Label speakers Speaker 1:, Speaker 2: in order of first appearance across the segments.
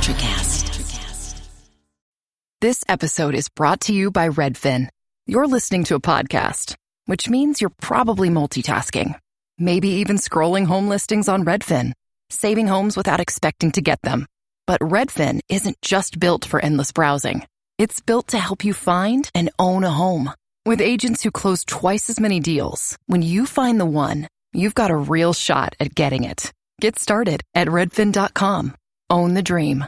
Speaker 1: NutriCast.
Speaker 2: This episode is brought to you by Redfin. You're listening to a podcast, which means you're probably multitasking. Maybe even scrolling home listings on Redfin, saving homes without expecting to get them. But Redfin isn't just built for endless browsing. It's built to help you find and own a home. With agents who close twice as many deals, when you find the one, you've got a real shot at getting it. Get started at redfin.com. Own the dream.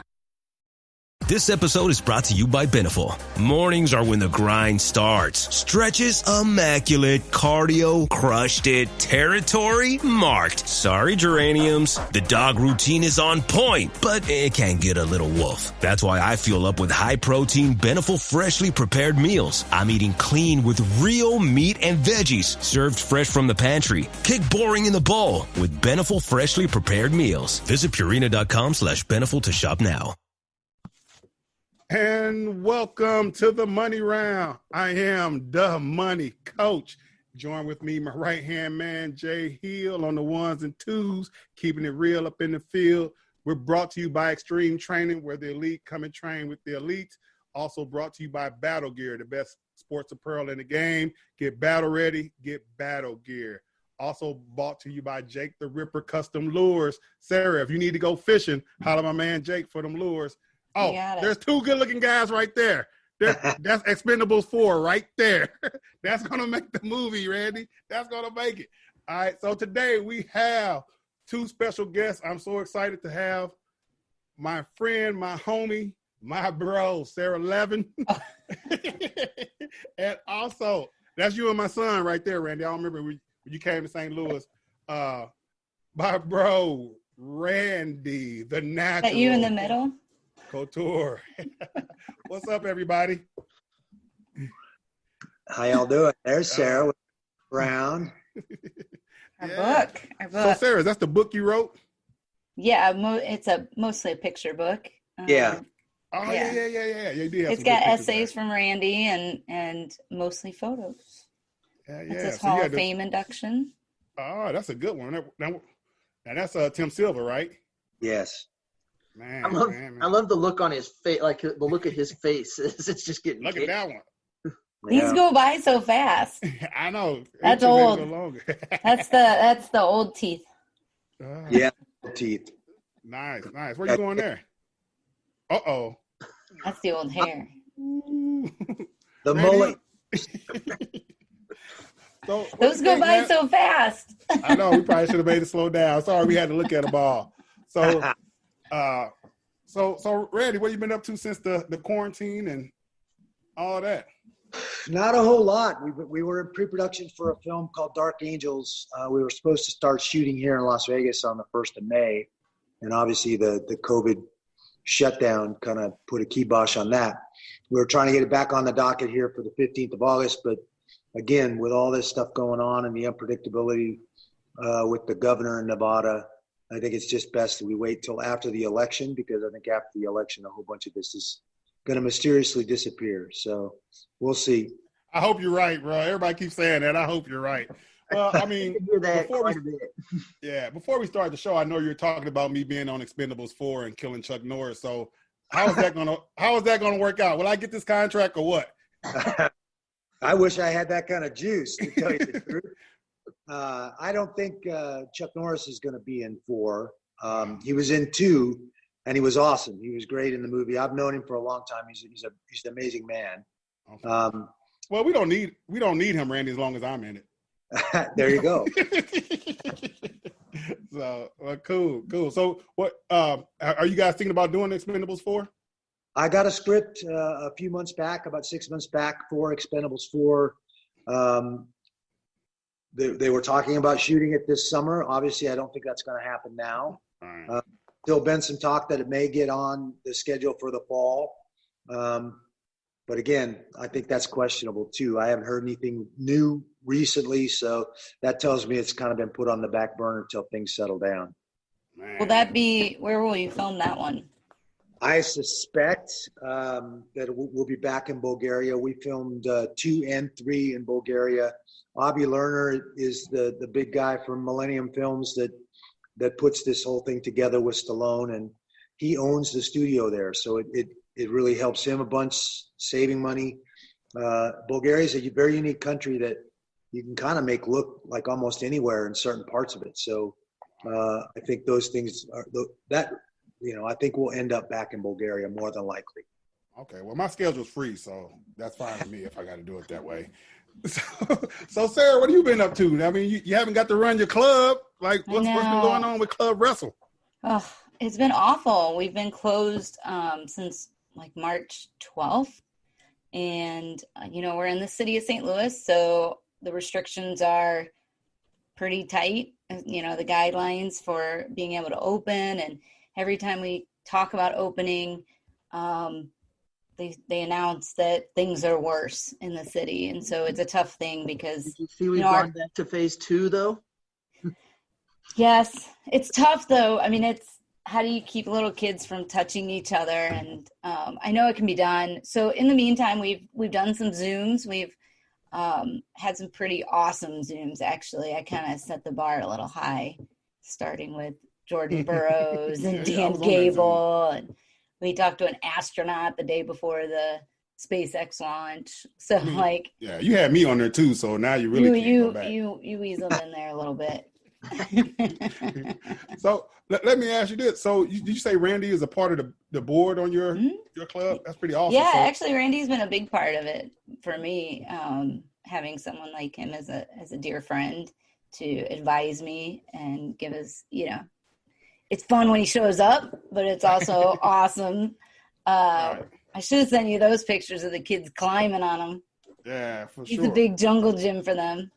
Speaker 3: This episode is brought to you by Beneful. Mornings are when the grind starts. Stretches, immaculate. Cardio, crushed it. Territory, marked. Sorry, geraniums. The dog routine is on point, but it can get a little wolf. That's why I fuel up with high-protein Beneful freshly prepared meals. I'm eating clean with real meat and veggies, served fresh from the pantry. Kick boring in the bowl with Beneful freshly prepared meals. Visit Purina.com/Beneful to shop now.
Speaker 4: And welcome to the Money Round. I am the Money Coach. Join with me, my right-hand man, Jay Hill, on the ones and twos, keeping it real up in the field. We're brought to you by Extreme Training, where the elite come and train with the elite. Also brought to you by Battle Gear, the best sports apparel in the game. Get battle ready, get battle gear. Also brought to you by Jake the Ripper Custom Lures. Sarah, if you need to go fishing, holler my man Jake for them lures. Oh, there's two good-looking guys right there. That's Expendables 4 right there. That's going to make the movie, Randy. That's going to make it. All right, so today we have two special guests. I'm so excited to have my friend, my homie, my bro, Sarah Levin. And also, that's you and my son right there, Randy. I remember when you came to St. Louis. My bro, Randy, the natural.
Speaker 5: That you in the middle?
Speaker 4: Couture. What's up, everybody?
Speaker 6: How y'all doing? There's Sarah with Brown.
Speaker 5: Our book.
Speaker 4: So, Sarah, that's the book you wrote?
Speaker 5: Yeah, it's mostly a picture book.
Speaker 6: Yeah.
Speaker 4: Oh, yeah. You do have
Speaker 5: it's got essays from Randy and mostly photos.
Speaker 4: Yeah.
Speaker 5: It's his Hall of Fame induction.
Speaker 4: Oh, that's a good one. Now that's Tim Silver, right?
Speaker 6: Yes.
Speaker 4: Man,
Speaker 7: I love the look on his face, like the look at his face. It's just getting.
Speaker 4: Look at that one.
Speaker 5: These go by so fast.
Speaker 4: I know.
Speaker 5: That's old. That's the old teeth.
Speaker 6: Yeah, teeth.
Speaker 4: Nice. Where you going there? Uh-oh.
Speaker 5: That's the old hair.
Speaker 6: The mullet.
Speaker 4: So,
Speaker 5: those go by so fast.
Speaker 4: I know. We probably should have made it slow down. Sorry, we had to look at them all. So Randy, what have you been up to since the quarantine and all that?
Speaker 6: Not a whole lot. We were in pre-production for a film called Dark Angels. We were supposed to start shooting here in Las Vegas on the 1st of May. And obviously the COVID shutdown kind of put a kibosh on that. We were trying to get it back on the docket here for the 15th of August. But again, with all this stuff going on and the unpredictability with the governor in Nevada, I think it's just best that we wait till after the election, because I think after the election, a whole bunch of this is going to mysteriously disappear. So we'll see.
Speaker 4: I hope you're right, bro. Everybody keeps saying that. I hope you're right. Well, I mean, before we start the show, I know you're talking about me being on Expendables 4 and killing Chuck Norris. So how is that gonna work out? Will I get this contract or what?
Speaker 6: I wish I had that kind of juice, to tell you the truth. I don't think Chuck Norris is going to be in 4. He was in 2, and he was awesome. He was great in the movie. I've known him for a long time. He's an amazing man.
Speaker 4: Okay. Well, we don't need him, Randy, as long as I'm in it.
Speaker 6: There you go.
Speaker 4: So cool. So what are you guys thinking about doing Expendables 4?
Speaker 6: I got a script a few months back, about 6 months back, for Expendables 4. They were talking about shooting it this summer. Obviously, I don't think that's going to happen now.
Speaker 4: Right.
Speaker 6: Still been some talk that it may get on the schedule for the fall. But again, I think that's questionable too. I haven't heard anything new recently, so that tells me it's kind of been put on the back burner until things settle down.
Speaker 4: Man.
Speaker 5: Where will you film that one?
Speaker 6: I suspect that we'll be back in Bulgaria. We filmed 2 and 3 in Bulgaria. Avi Lerner is the big guy from Millennium Films that puts this whole thing together with Stallone, and he owns the studio there. So it really helps him a bunch, saving money. Bulgaria is a very unique country that you can kind of make look like almost anywhere in certain parts of it. So I think those things are that, I think we'll end up back in Bulgaria more than likely.
Speaker 4: Okay. Well, my schedule's free, so that's fine with me if I got to do it that way. So Sarah, what have you been up to? I mean, you haven't got to run your club. Like, what's been going on with Club Wrestle?
Speaker 5: Oh, it's been awful. We've been closed since like March 12th. And, we're in the city of St. Louis, so the restrictions are pretty tight, the guidelines for being able to open. And every time we talk about opening, they announce that things are worse in the city. And so it's a tough thing because
Speaker 7: Did you see we've gone back to phase 2 though?
Speaker 5: Yes, it's tough though. I mean, it's how do you keep little kids from touching each other? And I know it can be done. So in the meantime, we've done some Zooms. We've had some pretty awesome Zooms, actually. I kind of set the bar a little high, starting with Jordan Burroughs and Dan Gable. And we talked to an astronaut the day before the SpaceX launch. So
Speaker 4: yeah, you had me on there too. So now you really can't go back.
Speaker 5: You weaseled in there a little bit.
Speaker 4: So let me ask you this. So did you say Randy is a part of the board on your club? That's pretty awesome.
Speaker 5: Yeah, actually Randy's been a big part of it for me. Having someone like him as a dear friend to advise me and give us, it's fun when he shows up, but it's also awesome. Right. I should have sent you those pictures of the kids climbing on him.
Speaker 4: Yeah, for
Speaker 5: He's
Speaker 4: sure.
Speaker 5: a big jungle gym for them.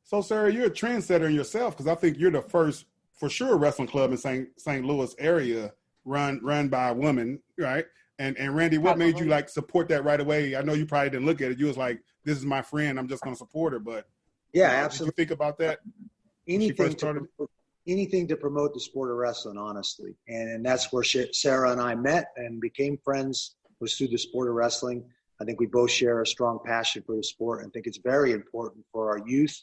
Speaker 4: So Sarah, you're a trendsetter in yourself, because I think you're the first, for sure, wrestling club in St. Louis area run by a woman, right? And Randy, what made you support that right away? I know you probably didn't look at it. You was like, "This is my friend. I'm just going to support her." But
Speaker 6: yeah, absolutely.
Speaker 4: Did you think about that?
Speaker 6: Anything to promote the sport of wrestling, honestly, and that's where Sarah and I met and became friends, was through the sport of wrestling. I think we both share a strong passion for the sport and think it's very important for our youth,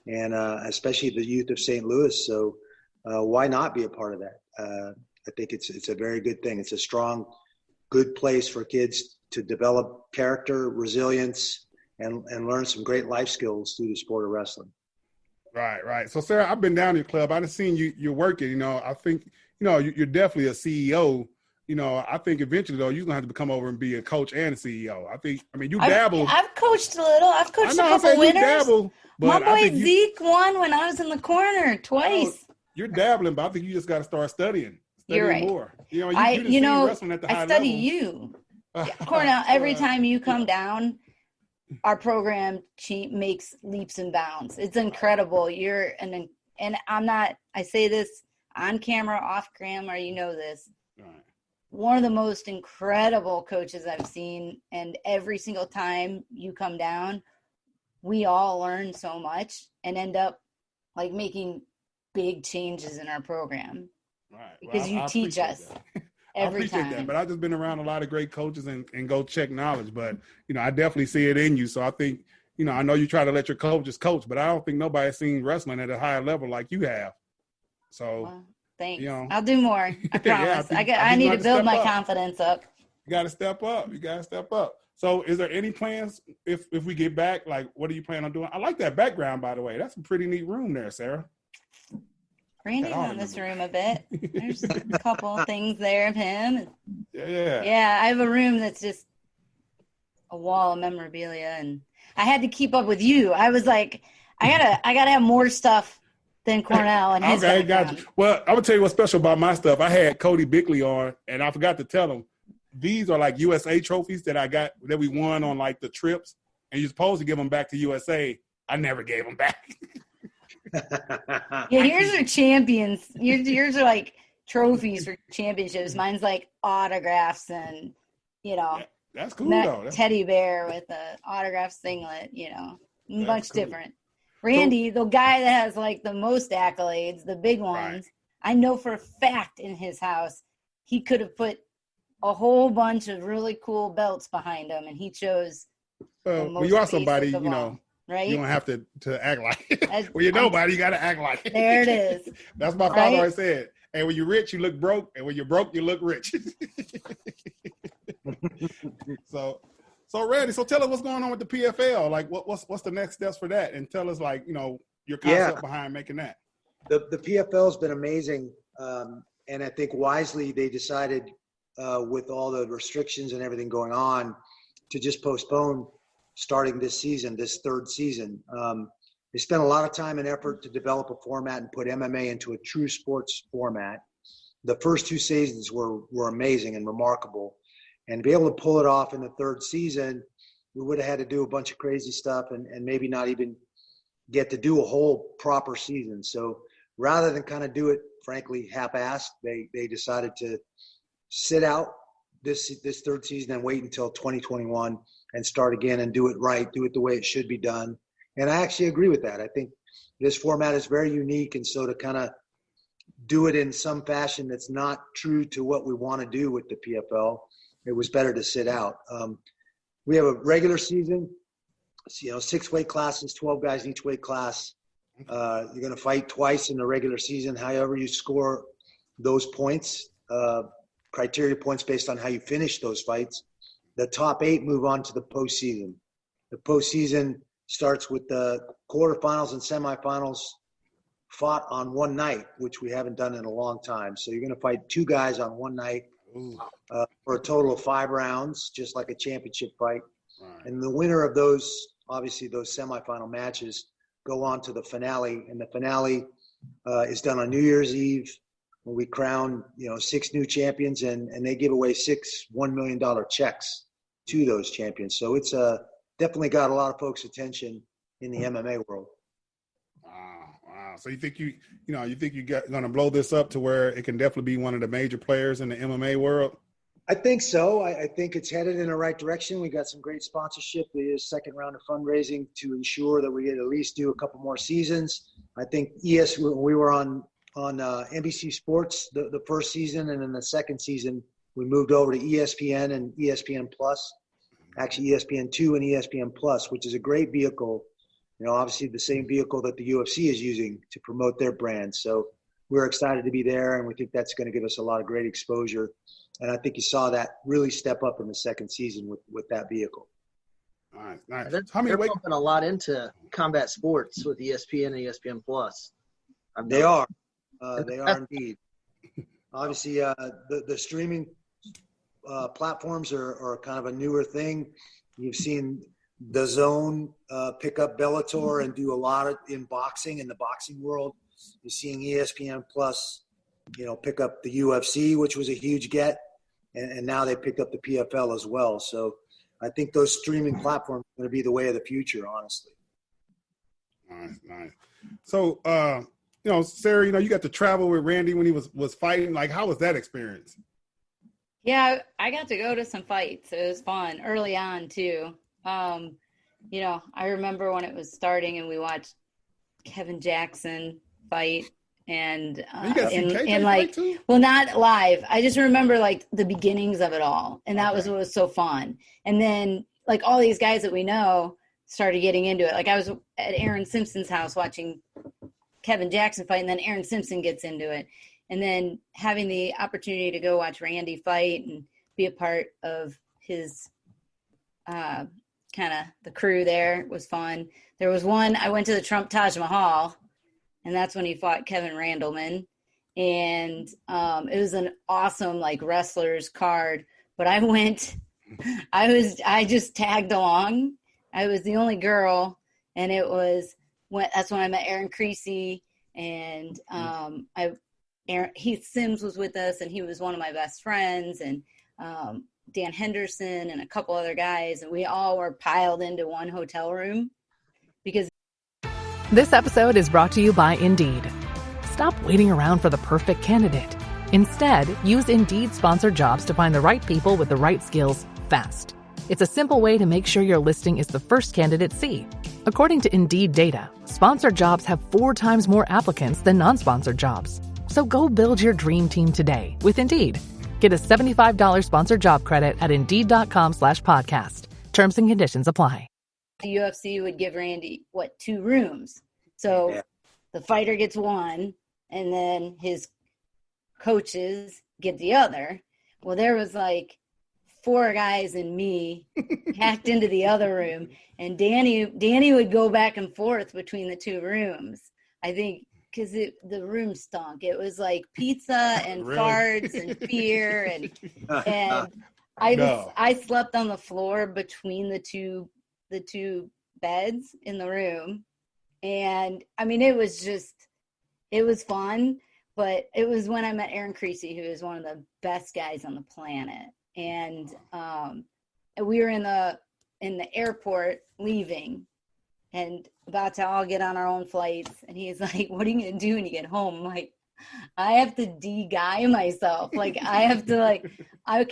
Speaker 6: and especially the youth of St. Louis. So why not be a part of that? I think it's a very good thing. It's a strong, good place for kids to develop character, resilience, and learn some great life skills through the sport of wrestling.
Speaker 4: Right. So Sarah, I've been down to your club. I've seen you're working. I think you're definitely a CEO. I think eventually though you're gonna have to come over and be a coach and a CEO. You dabble.
Speaker 5: I've coached a little. I've coached a couple winners. My boy Zeke won when I was in the corner twice.
Speaker 4: You're dabbling, but I think you just got to start studying
Speaker 5: You're right.
Speaker 4: more. Wrestling at the high
Speaker 5: study
Speaker 4: level.
Speaker 5: You. Cornell, every time you come down, our program makes leaps and bounds. It's incredible. And I'm not, I say this on camera, off camera, this.
Speaker 4: Right.
Speaker 5: One of the most incredible coaches I've seen. And every single time you come down, we all learn so much and end up making big changes in our program.
Speaker 4: Right.
Speaker 5: Because you teach us. Every time.
Speaker 4: That, but I've just been around a lot of great coaches and go check knowledge. But, I definitely see it in you. So I think, I know you try to let your coaches coach, but I don't think nobody's seen wrestling at a higher level like you have. So,
Speaker 5: well, thanks. I'll do more. I promise. I need to build my confidence up.
Speaker 4: You got to step up. So is there any plans if we get back? What are you planning on doing? I like that background, by the way. That's a pretty neat room there, Sarah.
Speaker 5: Randy's on this room a bit. There's a couple of things there of him.
Speaker 4: Yeah.
Speaker 5: Yeah, I have a room that's just a wall of memorabilia, and I had to keep up with you. I was like, I gotta have more stuff than Cornell and his
Speaker 4: Okay,
Speaker 5: background.
Speaker 4: got you. Well, I'm gonna tell you what's special about my stuff. I had Cody Bickley on, and I forgot to tell him these are USA trophies that we won on the trips, and you're supposed to give them back to USA. I never gave them back.
Speaker 5: Yeah, yours are champions. Yours are trophies for championships. Mine's autographs and
Speaker 4: Yeah, that's cool though.
Speaker 5: Teddy bear with an autograph singlet. Much cool. Different. Randy, the guy that has the most accolades, the big ones. Right. I know for a fact in his house he could have put a whole bunch of really cool belts behind him, and he chose.
Speaker 4: Well, you are somebody,
Speaker 5: right?
Speaker 4: You don't have to act like it. Well, you're nobody. You got to act like it.
Speaker 5: There it is.
Speaker 4: That's my father always said. And when you're rich, you look broke. And when you're broke, you look rich. So Randy, so tell us what's going on with the PFL. Like, what's the next steps for that? And tell us, like, your concept behind making that.
Speaker 6: The PFL has been amazing. And I think wisely they decided with all the restrictions and everything going on to just postpone starting this season, this third season. They spent a lot of time and effort to develop a format and put MMA into a true sports format. The first two seasons were amazing and remarkable. And to be able to pull it off in the third season, we would have had to do a bunch of crazy stuff and maybe not even get to do a whole proper season. So rather than kind of do it, frankly, half-assed, they decided to sit out this third season and wait until 2021 and start again and do it right, do it the way it should be done. And I actually agree with that. I think this format is very unique. And so to kind of do it in some fashion that's not true to what we want to do with the PFL, it was better to sit out. We have a regular season, 6 weight classes, 12 guys in each weight class. You're going to fight twice in the regular season. However you score those points, criteria points based on how you finish those fights. The top 8 move on to the postseason. The postseason starts with the quarterfinals and semifinals fought on one night, which we haven't done in a long time. So you're going to fight 2 guys on one night for a total of 5 rounds, just like a championship fight. Right. And the winner of those, obviously those semifinal matches, go on to the finale. And the finale is done on New Year's Eve when we crown, 6 new champions, and they give away 6 $1 million checks to those champions. So it's definitely got a lot of folks' attention in the MMA world.
Speaker 4: Wow. So you think you going to blow this up to where it can definitely be one of the major players in the MMA world?
Speaker 6: I think so. I think it's headed in the right direction. We got some great sponsorship. We did a second round of fundraising to ensure that we get at least do a couple more seasons. I think we were on NBC Sports the first season, and then the second season we moved over to ESPN and ESPN Plus, actually ESPN2 and ESPN Plus, which is a great vehicle. Obviously the same vehicle that the UFC is using to promote their brand. So we're excited to be there, and we think that's going to give us a lot of great exposure. And I think you saw that really step up in the second season with that vehivel.
Speaker 4: Nice.
Speaker 7: They're pumping a lot into combat sports with ESPN and ESPN Plus.
Speaker 6: They are indeed. Obviously, the streaming platforms are kind of a newer thing. You've seen DAZN pick up Bellator and do a lot in boxing, in the boxing world. You're seeing ESPN Plus, pick up the UFC, which was a huge get, and now they picked up the PFL as well. So I think those streaming platforms are going to be the way of the future, honestly.
Speaker 4: Nice. So, Sarah, you got to travel with Randy when he was fighting. Like, how was that experience?
Speaker 5: Yeah, I got to go to some fights. It was fun early on too. I remember when it was starting and we watched Kevin Jackson fight and not live. I just remember like the beginnings of it all. And that was what was so fun. And then like all these guys that we know started getting into it. Like I was at Aaron Simpson's house watching Kevin Jackson fight, and then Aaron Simpson gets into it. And then having the opportunity to go watch Randy fight and be a part of his kind of the crew there was fun. There was one, I went to the Trump Taj Mahal, and that's when he fought Kevin Randleman. And it was an awesome like wrestlers card. But I just tagged along. I was the only girl, and that's when I met Aaron Creasy, and Heath Sims was with us, and he was one of my best friends, and Dan Henderson and a couple other guys, and we all were piled into one hotel room because.
Speaker 1: This episode is brought to you by Indeed. Stop waiting around for the perfect candidate. Instead, use Indeed sponsored jobs to find the right people with the right skills fast. It's a simple way to make sure your listing is the first candidates see. According to Indeed data, sponsored jobs have 4 times more applicants than non-sponsored jobs. So go build your dream team today with Indeed. Get a $75 sponsored job credit at Indeed.com/podcast. Terms and conditions apply.
Speaker 5: The UFC would give Randy, 2 rooms. So the fighter gets 1, and then his coaches get the other. Well, there was like 4 guys and me hacked into the other room, and Danny would go back and forth between the 2 rooms. I think because the room stunk. It was like pizza and
Speaker 4: Really?
Speaker 5: farts and fear, and I slept on the floor between the two beds in the room, and I mean it was fun. But it was when I met Aaron Creasy, who is one of the best guys on the planet. And we were in the airport leaving and about to all get on our own flights. And he's like, what are you going to do when you get home? I'm like, I have to de-guy myself. Like, I have to, like, I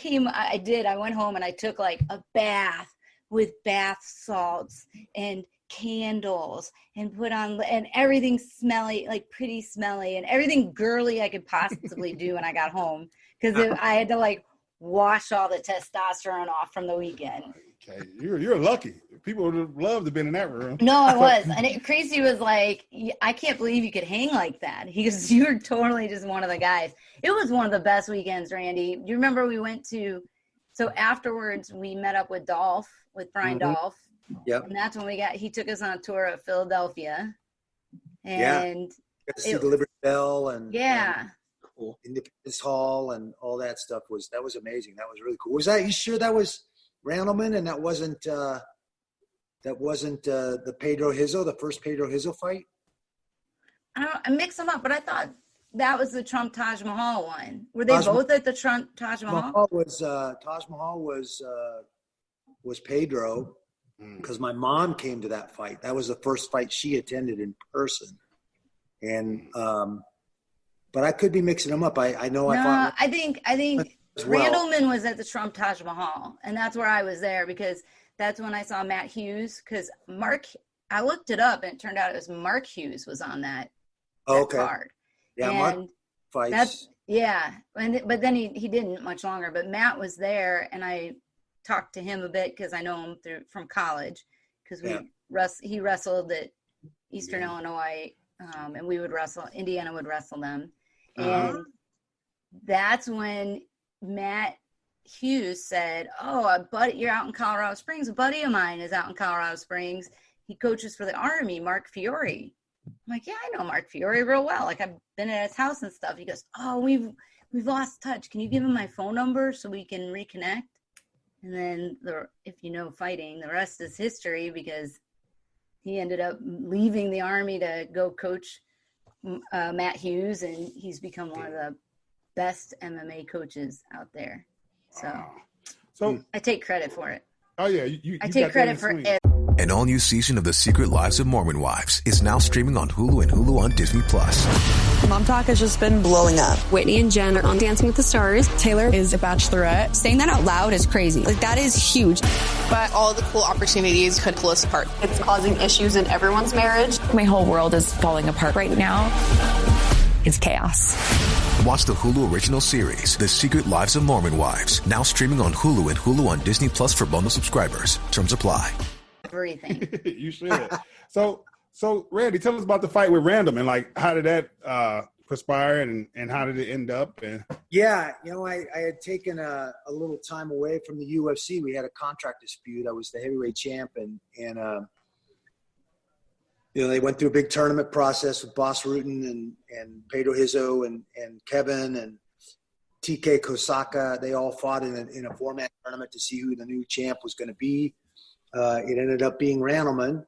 Speaker 5: went home and I took like a bath with bath salts and candles and put on and everything smelly, like pretty smelly, and everything girly I could possibly do when I got home, because I had to like wash all the testosterone off from the weekend.
Speaker 4: Okay, you're lucky. People would have loved to have been in that room.
Speaker 5: No, I was. And Creasy was like, I can't believe you could hang like that. He goes, you're totally just one of the guys. It was one of the best weekends, Randy. You remember we went to, so afterwards we met up with Brian Dolph.
Speaker 6: Yep.
Speaker 5: And that's when he took us on a tour of Philadelphia. And
Speaker 6: got to see the Liberty Bell and
Speaker 7: Cool.
Speaker 6: Independence Hall and all that stuff. That was amazing. That was really cool. Was that, you sure that was Randleman and that wasn't the Pedro Hizo, the first Pedro Hizo fight?
Speaker 5: I mixed them up, but I thought that was the Trump Taj Mahal one. Were they both at the Trump Taj Mahal?
Speaker 6: Taj Mahal was Pedro, because my mom came to that fight. That was the first fight she attended in person. And but I could be mixing them up. I think Randleman was at the Trump Taj Mahal, and that's where I was there because that's when I saw Matt Hughes. Because I looked it up, and it turned out it was Mark Hughes was on that card. Yeah,
Speaker 5: and
Speaker 6: Mark fights.
Speaker 5: But then he didn't much longer. But Matt was there, and I talked to him a bit because I know him from college. Because he wrestled at Eastern Illinois, and we would wrestle. Indiana would wrestle them. And that's when Matt Hughes said, you're out in Colorado Springs. A buddy of mine is out in Colorado Springs. He coaches for the Army, Mark Fiore. I'm like, yeah, I know Mark Fiore real well. Like, I've been at his house and stuff. He goes, we've lost touch. Can you give him my phone number so we can reconnect? And then, if you know fighting, the rest is history, because he ended up leaving the Army to go coach Matt Hughes, and he's become one of the best MMA coaches out there. So I take credit for it.
Speaker 4: Oh yeah,
Speaker 5: I take credit for it.
Speaker 8: An all-new season of The Secret Lives of Mormon Wives is now streaming on Hulu and Hulu on Disney+.
Speaker 9: Mom Talk has just been blowing up.
Speaker 10: Whitney and Jen are on Dancing with the Stars.
Speaker 9: Taylor is a bachelorette.
Speaker 10: Saying that out loud is crazy. Like, that is huge.
Speaker 9: But all the cool opportunities could pull us apart.
Speaker 10: It's causing issues in everyone's marriage. My whole world is falling apart right now. It's chaos.
Speaker 8: Watch the Hulu original series, The Secret Lives of Mormon Wives, now streaming on Hulu and Hulu on Disney Plus for bundle subscribers. Terms apply.
Speaker 5: Everything.
Speaker 4: You should. So Randy, tell us about the fight with Randleman. Like, how did that perspire, and how did it end up? And
Speaker 6: I had taken a little time away from the UFC. We had a contract dispute. I was the heavyweight champ, and they went through a big tournament process with Boss Rutan and Pedro Hizo and Kevin and TK Kosaka. They all fought in a four-man tournament to see who the new champ was going to be. It ended up being Randleman.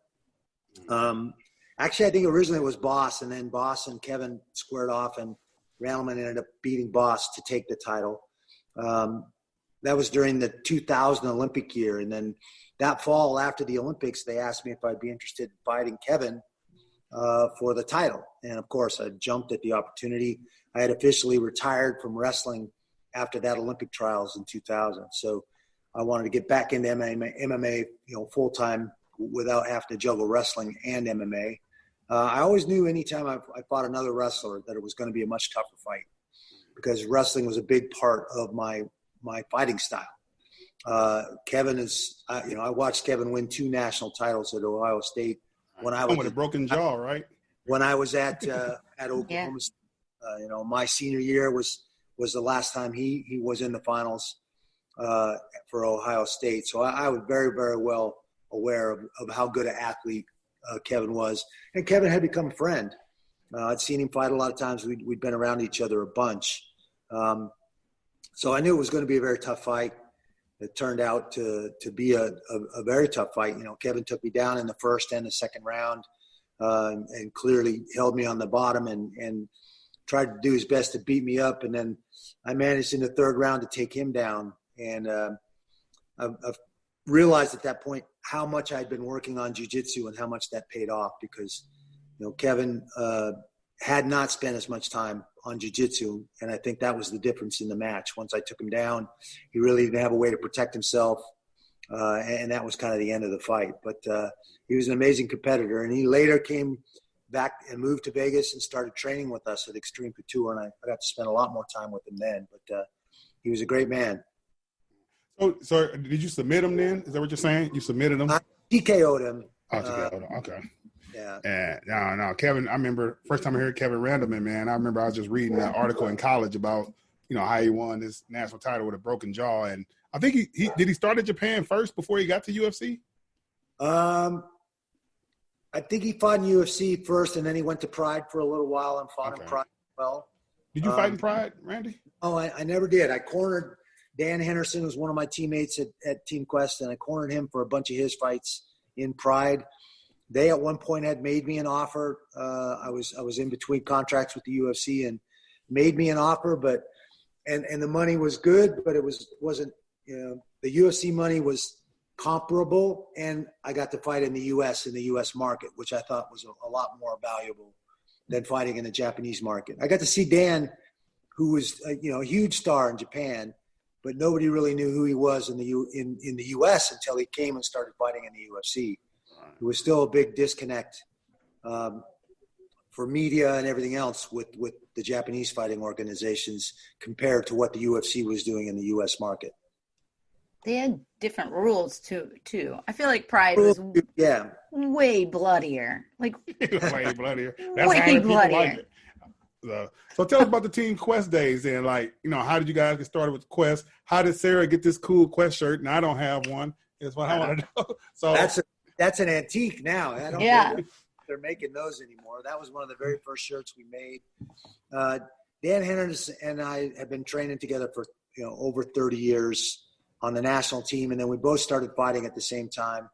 Speaker 6: Actually, I think originally it was Boss, and then Boss and Kevin squared off, and Randleman ended up beating Boss to take the title. That was during the 2000 Olympic year, and then that fall after the Olympics, they asked me if I'd be interested in fighting Kevin for the title. And, of course, I jumped at the opportunity. I had officially retired from wrestling after that Olympic trials in 2000. So I wanted to get back into MMA full-time without having to juggle wrestling and MMA. I always knew anytime I fought another wrestler that it was going to be a much tougher fight, because wrestling was a big part of my fighting style. Kevin is, I watched Kevin win 2 national titles at Ohio State when I was
Speaker 4: with a broken jaw, right?
Speaker 6: When I was at Oklahoma. My senior year was was the last time he was in the finals for Ohio State. So I was very, very well aware of how good an athlete Kevin was. And Kevin had become a friend. I'd seen him fight a lot of times. We'd been around each other a bunch. So I knew it was going to be a very tough fight. It turned out to be a very tough fight. You know, Kevin took me down in the first and the second round and clearly held me on the bottom and tried to do his best to beat me up. And then I managed in the third round to take him down. And I've realized at that point how much I'd been working on jiu-jitsu and how much that paid off because, you know, Kevin had not spent as much time on jiu-jitsu, and I think that was the difference in the match. Once I took him down, he really didn't have a way to protect himself, and that was kind of the end of the fight. But he was an amazing competitor, and he later came back and moved to Vegas and started training with us at Extreme Couture, and I got to spend a lot more time with him then. But he was a great man.
Speaker 4: So did you submit him then? Is that what you're saying? You submitted him?
Speaker 6: I TKO'd him.
Speaker 4: Oh, TKO'd him. Okay.
Speaker 6: Yeah.
Speaker 4: And no, Kevin, I remember first time I heard Kevin Randleman, man, I remember I was just reading that article in college about, you know, how he won this national title with a broken jaw. And I think he did he start at Japan first before he got to UFC?
Speaker 6: I think he fought in UFC first, and then he went to Pride for a little while and fought in Pride as well.
Speaker 4: Did you fight in Pride, Randy?
Speaker 6: Oh, I never did. I cornered Dan Henderson, was one of my teammates at Team Quest, and I cornered him for a bunch of his fights in Pride. They at one point had made me an offer. I was in between contracts with the UFC and made me an offer, but and the money was good, but it wasn't, you know, the UFC money was comparable, and I got to fight in the US market, which I thought was a lot more valuable than fighting in the Japanese market. I got to see Dan, who was a huge star in Japan, but nobody really knew who he was in the US until he came and started fighting in the UFC. It was still a big disconnect for media and everything else with the Japanese fighting organizations compared to what the UFC was doing in the US market.
Speaker 5: They had different rules too. I feel like Pride was way bloodier. Like
Speaker 4: way bloodier. That's way bloodier. Like it. So tell us about the Team Quest days and, like, you know, how did you guys get started with Quest? How did Sarah get this cool Quest shirt? And I don't have one. Is what I want to know. So
Speaker 6: that's an antique now. I don't think they're making those anymore. That was one of the very first shirts we made. Dan Henderson and I have been training together for over 30 years on the national team, and then we both started fighting at the same time.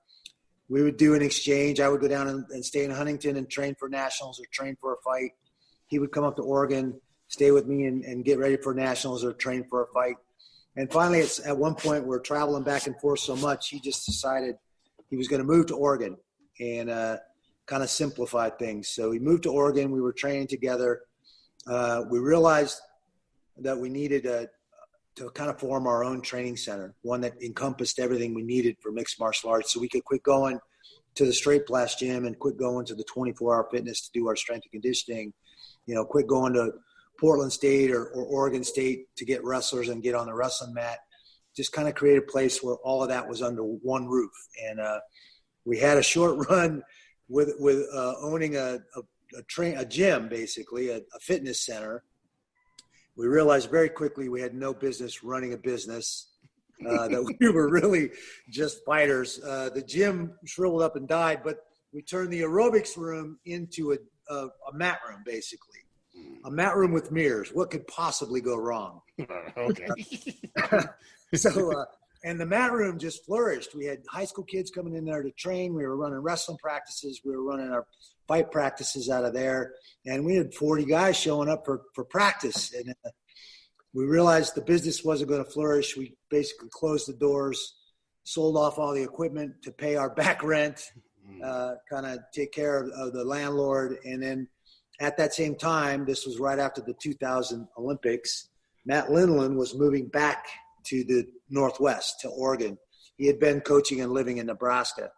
Speaker 6: We would do an exchange. I would go down and stay in Huntington and train for nationals or train for a fight. He would come up to Oregon, stay with me, and get ready for nationals or train for a fight. And finally, at one point, we're traveling back and forth so much, he just decided he was going to move to Oregon and kind of simplify things. So he moved to Oregon. We were training together. We realized that we needed to kind of form our own training center, one that encompassed everything we needed for mixed martial arts, so we could quit going to the straight blast gym and quit going to the 24-hour fitness to do our strength and conditioning, quit going to Portland State or Oregon State to get wrestlers and get on the wrestling mat. Just kind of create a place where all of that was under one roof. And we had a short run with owning a gym, basically, a fitness center. We realized very quickly we had no business running a business, that we were really just fighters. The gym shriveled up and died, but we turned the aerobics room into a mat room, basically. A mat room with mirrors. What could possibly go wrong?
Speaker 4: Okay.
Speaker 6: So, and the mat room just flourished. We had high school kids coming in there to train. We were running wrestling practices. We were running our fight practices out of there. And we had 40 guys showing up for practice. And we realized the business wasn't going to flourish. We basically closed the doors, sold off all the equipment to pay our back rent, kind of take care of the landlord. And then at that same time, this was right after the 2000 Olympics, Matt Lindland was moving back to the Northwest, to Oregon. He had been coaching and living in Nebraska.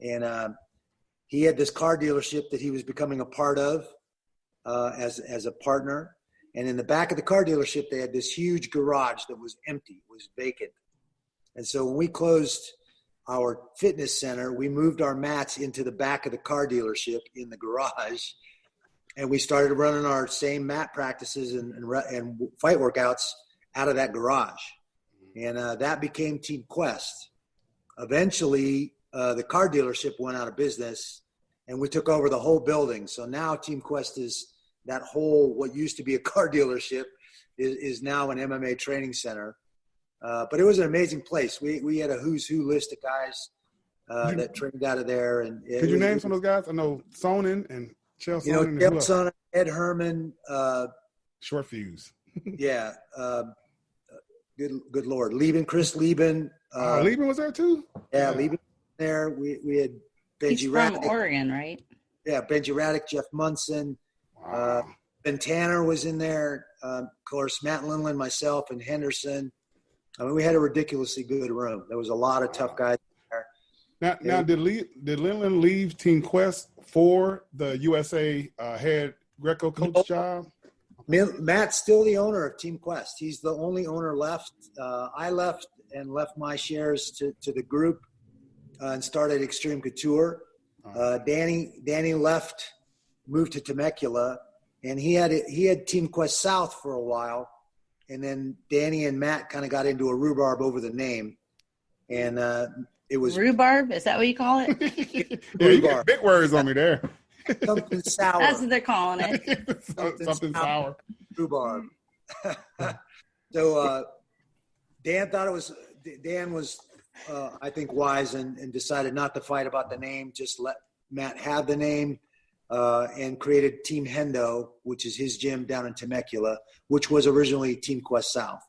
Speaker 6: And he had this car dealership that he was becoming a part of as a partner. And in the back of the car dealership, they had this huge garage that was empty, was vacant. And so when we closed our fitness center, we moved our mats into the back of the car dealership in the garage. and we started running our same mat practices and fight workouts out of that garage. And that became Team Quest. Eventually, the car dealership went out of business, and we took over the whole building. So now Team Quest is that whole, what used to be a car dealership is now an MMA training center. But it was an amazing place. We had a who's who list of guys that trained out of there. And
Speaker 4: could you name some of those guys? I know Sonnen and Chael Sonnen.
Speaker 6: Chael Sonnen, Ed Herman.
Speaker 4: Short fuse.
Speaker 6: Yeah. Good Lord. Chris Lieben.
Speaker 4: Lieben was there too?
Speaker 6: Yeah, Lieben was there. We had Benji
Speaker 5: He's
Speaker 6: Raddick.
Speaker 5: from Oregon, right?
Speaker 6: Yeah, Benji Raddick, Jeff Munson.
Speaker 4: Wow.
Speaker 6: Ben Tanner was in there. Of course, Matt Lindland, myself, and Henderson. I mean, we had a ridiculously good room. There was a lot of tough guys there.
Speaker 4: Now, did Lindland leave Team Quest for the USA head Greco coach job?
Speaker 6: Matt's still the owner of Team Quest. He's the only owner left. I left my shares to the group and started Extreme Couture. Danny left, moved to Temecula, and he had Team Quest South for a while. And then Danny and Matt kind of got into a rhubarb over the name. And it was –
Speaker 5: Rhubarb? Is that what you call it?
Speaker 4: Yeah, you got big words on me there.
Speaker 6: Something sour.
Speaker 5: That's what they're calling it.
Speaker 4: Something sour.
Speaker 6: Rhubarb. So Dan was, I think, wise and decided not to fight about the name, just let Matt have the name. And created Team Hendo, which is his gym down in Temecula, which was originally Team Quest South.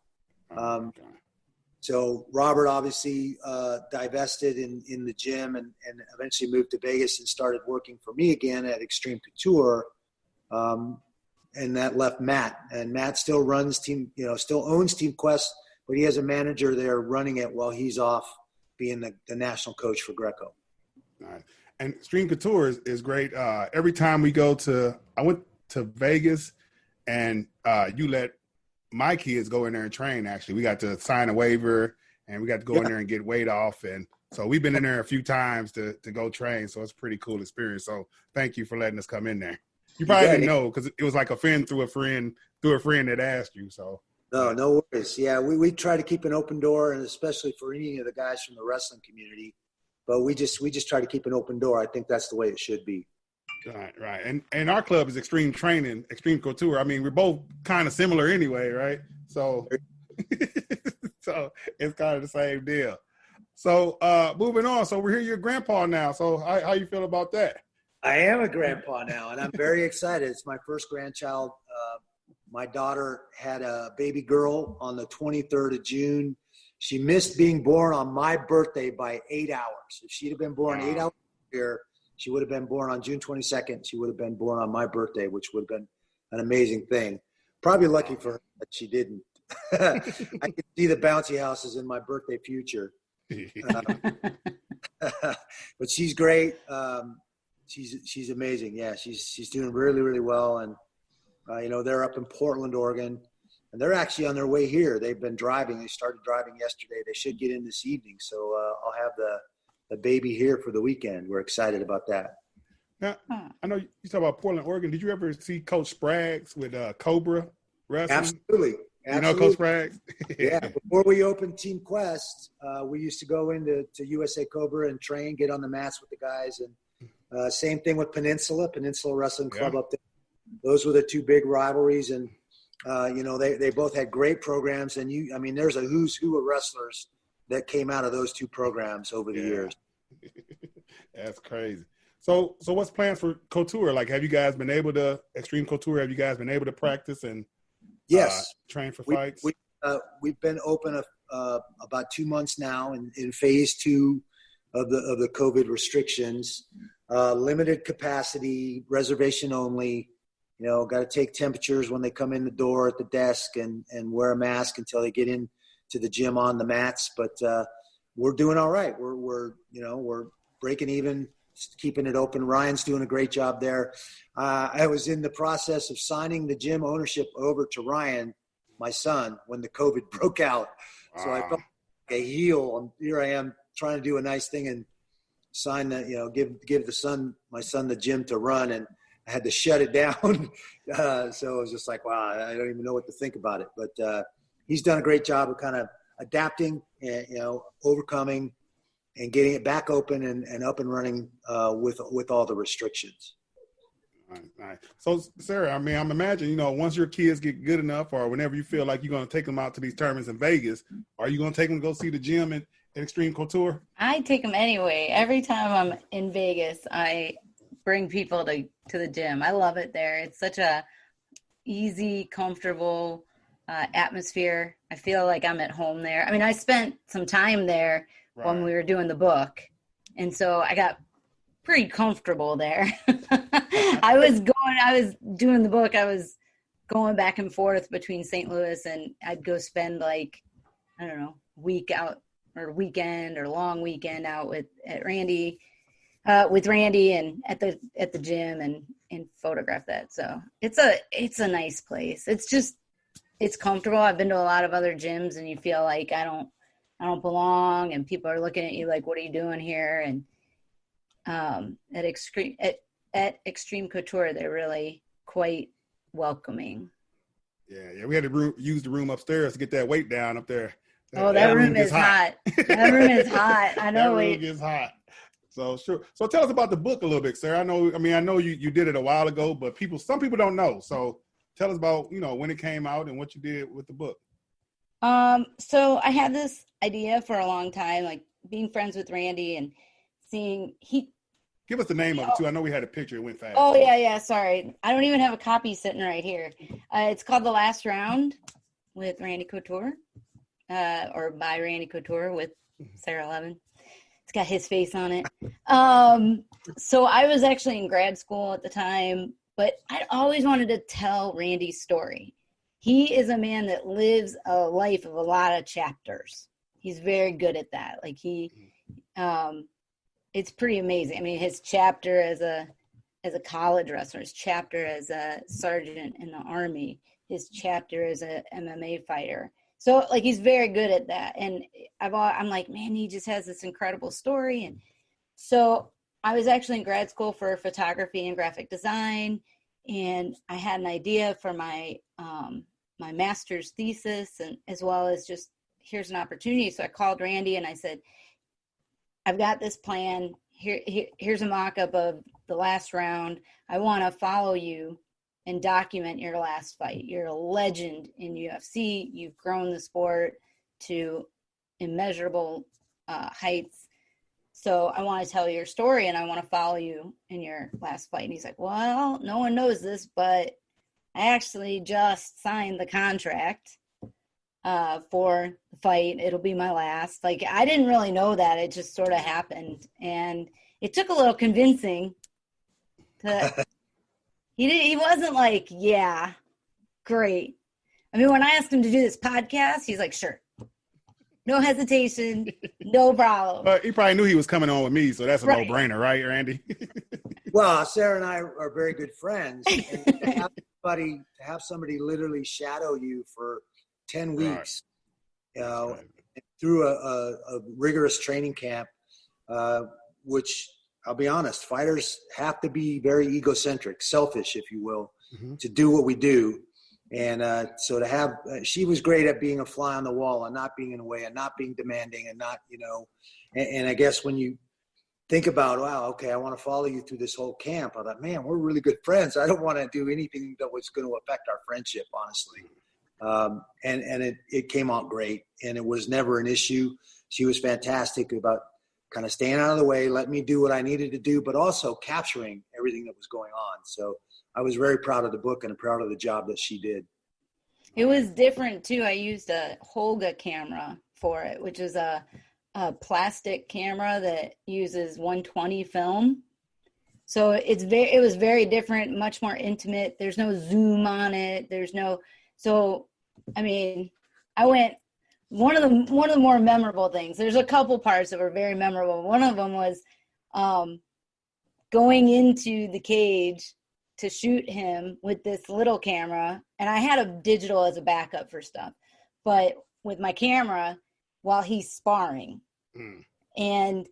Speaker 6: So Robert obviously divested in the gym and eventually moved to Vegas and started working for me again at Extreme Couture. And that left Matt. And Matt still runs still owns Team Quest, but he has a manager there running it while he's off being the national coach for Greco.
Speaker 4: All right. And Extreme Couture is great. Every time we go I went to Vegas, and you let my kids go in there and train, actually. We got to sign a waiver, and we got to go in there and get weight off. And so we've been in there a few times to go train, so it's a pretty cool experience. So thank you for letting us come in there. You probably didn't know because it was like a friend through a friend that asked you. So
Speaker 6: No worries. Yeah, we try to keep an open door, and especially for any of the guys from the wrestling community. But we just try to keep an open door. I think that's the way it should be.
Speaker 4: Right. And our club is Extreme Training, Extreme Couture. I mean, we're both kind of similar anyway, right? So, so it's kind of the same deal. So moving on. So we're here, your grandpa now. So how you feel about that?
Speaker 6: I am a grandpa now, and I'm very excited. It's my first grandchild. My daughter had a baby girl on the 23rd of June. She missed being born on my birthday by 8 hours. If she'd have been born 8 hours earlier, she would have been born on June 22nd. She would have been born on my birthday, which would have been an amazing thing. Probably lucky for her that she didn't. I could see the bouncy houses in my birthday future. But she's great. She's amazing. Yeah, she's doing really, really well. And, they're up in Portland, Oregon. And they're actually on their way here. They've been driving. They started driving yesterday. They should get in this evening. So I'll have the baby here for the weekend. We're excited about that.
Speaker 4: Now, I know you talk about Portland, Oregon. Did you ever see Coach Spraggs with Cobra Wrestling?
Speaker 6: Absolutely.
Speaker 4: You know Coach Spraggs?
Speaker 6: Yeah. Before we opened Team Quest, we used to go into USA Cobra and train, get on the mats with the guys. And same thing with Peninsula Wrestling Club up there. Those were the two big rivalries. And they both had great programs, and there's a who's who of wrestlers that came out of those two programs over the years.
Speaker 4: That's crazy. So what's plans for Couture? Like, have you guys been able to Extreme Couture? Have you guys been able to practice and train for fights?
Speaker 6: We've been open about 2 months now in phase 2 of the COVID restrictions, limited capacity, reservation only. Got to take temperatures when they come in the door at the desk and wear a mask until they get into the gym on the mats. But we're doing all right. We're breaking even, keeping it open. Ryan's doing a great job there. I was in the process of signing the gym ownership over to Ryan, my son, when the COVID broke out. So I felt like a heel. And here I am trying to do a nice thing and sign that, give my son the gym to run. And I had to shut it down. So it was just like, wow, I don't even know what to think about it. But he's done a great job of kind of adapting and, overcoming and getting it back open and up and running with all the restrictions.
Speaker 4: All right. So, Sarah, I mean, I'm imagining, once your kids get good enough or whenever you feel like you're going to take them out to these tournaments in Vegas, are you going to take them to go see the gym at Extreme Couture?
Speaker 5: I take them anyway. Every time I'm in Vegas, I bring people to the gym. I love it there. It's such a easy, comfortable atmosphere. I feel like I'm at home there. I mean, I spent some time there when we were doing the book, and so I got pretty comfortable there. I was doing the book. I was going back and forth between St. Louis, and I'd go spend week out or weekend or long weekend out with Randy and at the gym and photograph that. So it's a nice place. It's comfortable. I've been to a lot of other gyms, and you feel like I don't belong, and people are looking at you like, what are you doing here? And at Extreme Couture, they're really quite welcoming.
Speaker 4: Yeah. We had to use the room upstairs to get that weight down up there.
Speaker 5: That room is hot. That room is hot. I know.
Speaker 4: That room is hot. So sure. So tell us about the book a little bit, Sarah. I know you did it a while ago, but some people don't know. So tell us about, when it came out and what you did with the book.
Speaker 5: So I had this idea for a long time, like being friends with Randy and seeing
Speaker 4: Give us the name of it too. I know we had a picture. It went fast.
Speaker 5: Oh yeah. Sorry. I don't even have a copy sitting right here. It's called The Last Round with Randy Couture, or by Randy Couture with Sarah Levin. It's got his face on it. So I was actually in grad school at the time, but I always wanted to tell Randy's story. He is a man that lives a life of a lot of chapters. He's very good at that. Like it's pretty amazing. I mean, his chapter as a college wrestler, his chapter as a sergeant in the Army, his chapter as a MMA fighter. So like, he's very good at that. And I'm like, man, he just has this incredible story. And so I was actually in grad school for photography and graphic design. And I had an idea for my master's thesis, and as well as just, here's an opportunity. So I called Randy and I said, I've got this plan. Here's a mock-up of The Last Round. I want to follow you and document your last fight. You're a legend in UFC. You've grown the sport to immeasurable heights. So I want to tell your story, and I want to follow you in your last fight. And he's like, well, no one knows this, but I actually just signed the contract for the fight. It'll be my last. Like, I didn't really know that. It just sort of happened. And it took a little convincing. He wasn't like, yeah, great. I mean, when I asked him to do this podcast, he's like, sure. No hesitation, no problem.
Speaker 4: But he probably knew he was coming on with me, so that's a no-brainer, right, Randy?
Speaker 6: Well, Sarah and I are very good friends. And to have somebody literally shadow you for 10 weeks, through a rigorous training camp, which I'll be honest, fighters have to be very egocentric, selfish, if you will, to do what we do. And so to have, she was great at being a fly on the wall and not being in the way and not being demanding and not, and I guess when you think about, wow, okay, I want to follow you through this whole camp, I thought, man, we're really good friends. I don't want to do anything that was going to affect our friendship, honestly. And it came out great, and it was never an issue. She was fantastic about kind of staying out of the way, let me do what I needed to do, but also capturing everything that was going on. So I was very proud of the book and proud of the job that she did.
Speaker 5: It was different too. I used a Holga camera for it, which is a plastic camera that uses 120 film. So it was very different, much more intimate. There's no zoom on it. So I mean, I went, one of the more memorable things, there's a couple parts that were very memorable. One of them was going into the cage to shoot him with this little camera. And I had a digital as a backup for stuff, but with my camera while he's sparring. And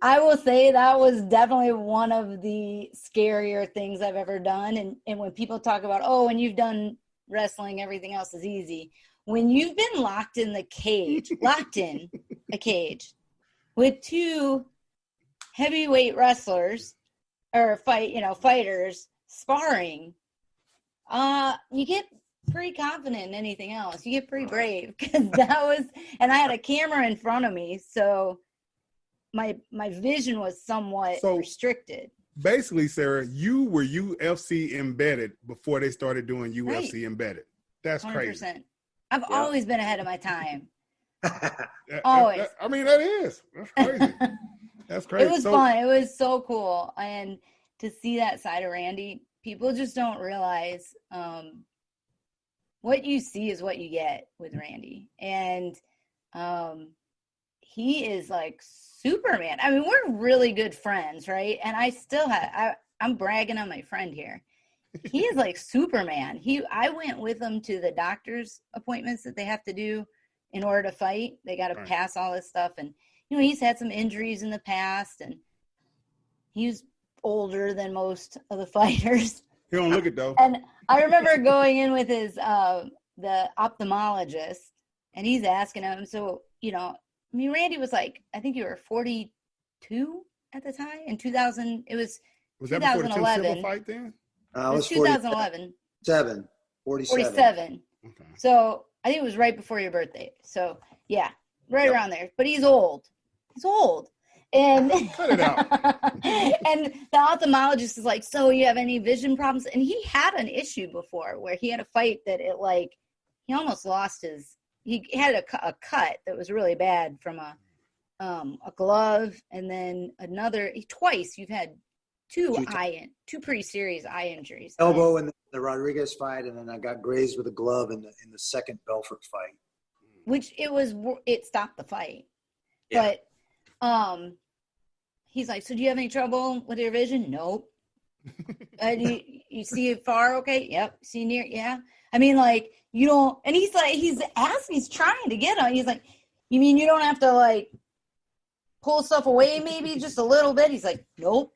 Speaker 5: I will say that was definitely one of the scarier things I've ever done. And when people talk about, oh, when you've done wrestling, everything else is easy. When you've been locked in a cage with two heavyweight wrestlers or fighters sparring, you get pretty confident in anything else. You get pretty brave, because and I had a camera in front of me, so my vision was somewhat restricted.
Speaker 4: Basically, Sarah, you were UFC embedded before they started doing UFC embedded. That's 100%. Crazy.
Speaker 5: I've always been ahead of my time. Always.
Speaker 4: That's crazy. That's crazy.
Speaker 5: It was fun. It was so cool. And to see that side of Randy, people just don't realize what you see is what you get with Randy. And he is like Superman. I mean, we're really good friends, right? And I'm bragging on my friend here. He is like Superman. I went with him to the doctor's appointments that they have to do in order to fight. They got to pass all this stuff. And, he's had some injuries in the past, and he's older than most of the fighters.
Speaker 4: He don't look it, though.
Speaker 5: And I remember going in with the ophthalmologist, and he's asking him, so, Randy was like, I think you were 42 at the time in 2000. It was 2011.
Speaker 4: That before the Tim Silva fight then?
Speaker 5: It was 2011.
Speaker 6: 47.
Speaker 4: Okay.
Speaker 5: So I think it was right before your birthday. So yeah, around there. But he's old. And
Speaker 4: cut it out.
Speaker 5: And the ophthalmologist is like, so you have any vision problems? And he had an issue before where he had a fight that he almost lost he had a cut that was really bad from a glove, and then twice you've had two pretty serious eye injuries.
Speaker 6: Elbow in the Rodriguez fight, and then I got grazed with a glove in the second Belfort fight.
Speaker 5: Which it stopped the fight.
Speaker 6: Yeah.
Speaker 5: But he's like, so do you have any trouble with your vision? Nope. You see it far? Okay. Yep. See near? Yeah. I mean, like, you don't, and he's trying to get on. He's like, you mean you don't have to pull stuff away maybe just a little bit? He's like, nope.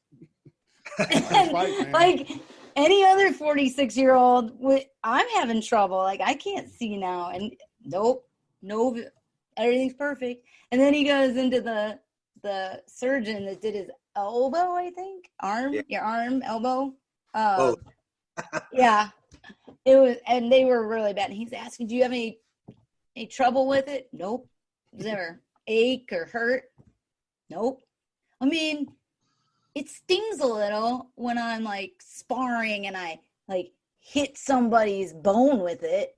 Speaker 5: And, like any other 46-year-old, I'm having trouble. Like, I can't see now. And nope, no, everything's perfect. And then he goes into the surgeon that did his elbow, I think. Your arm, elbow. Yeah. It was, and they were really bad. And he's asking, do you have any trouble with it? Nope. Does it ever ache or hurt? Nope. I mean, it stings a little when I'm sparring and I hit somebody's bone with it.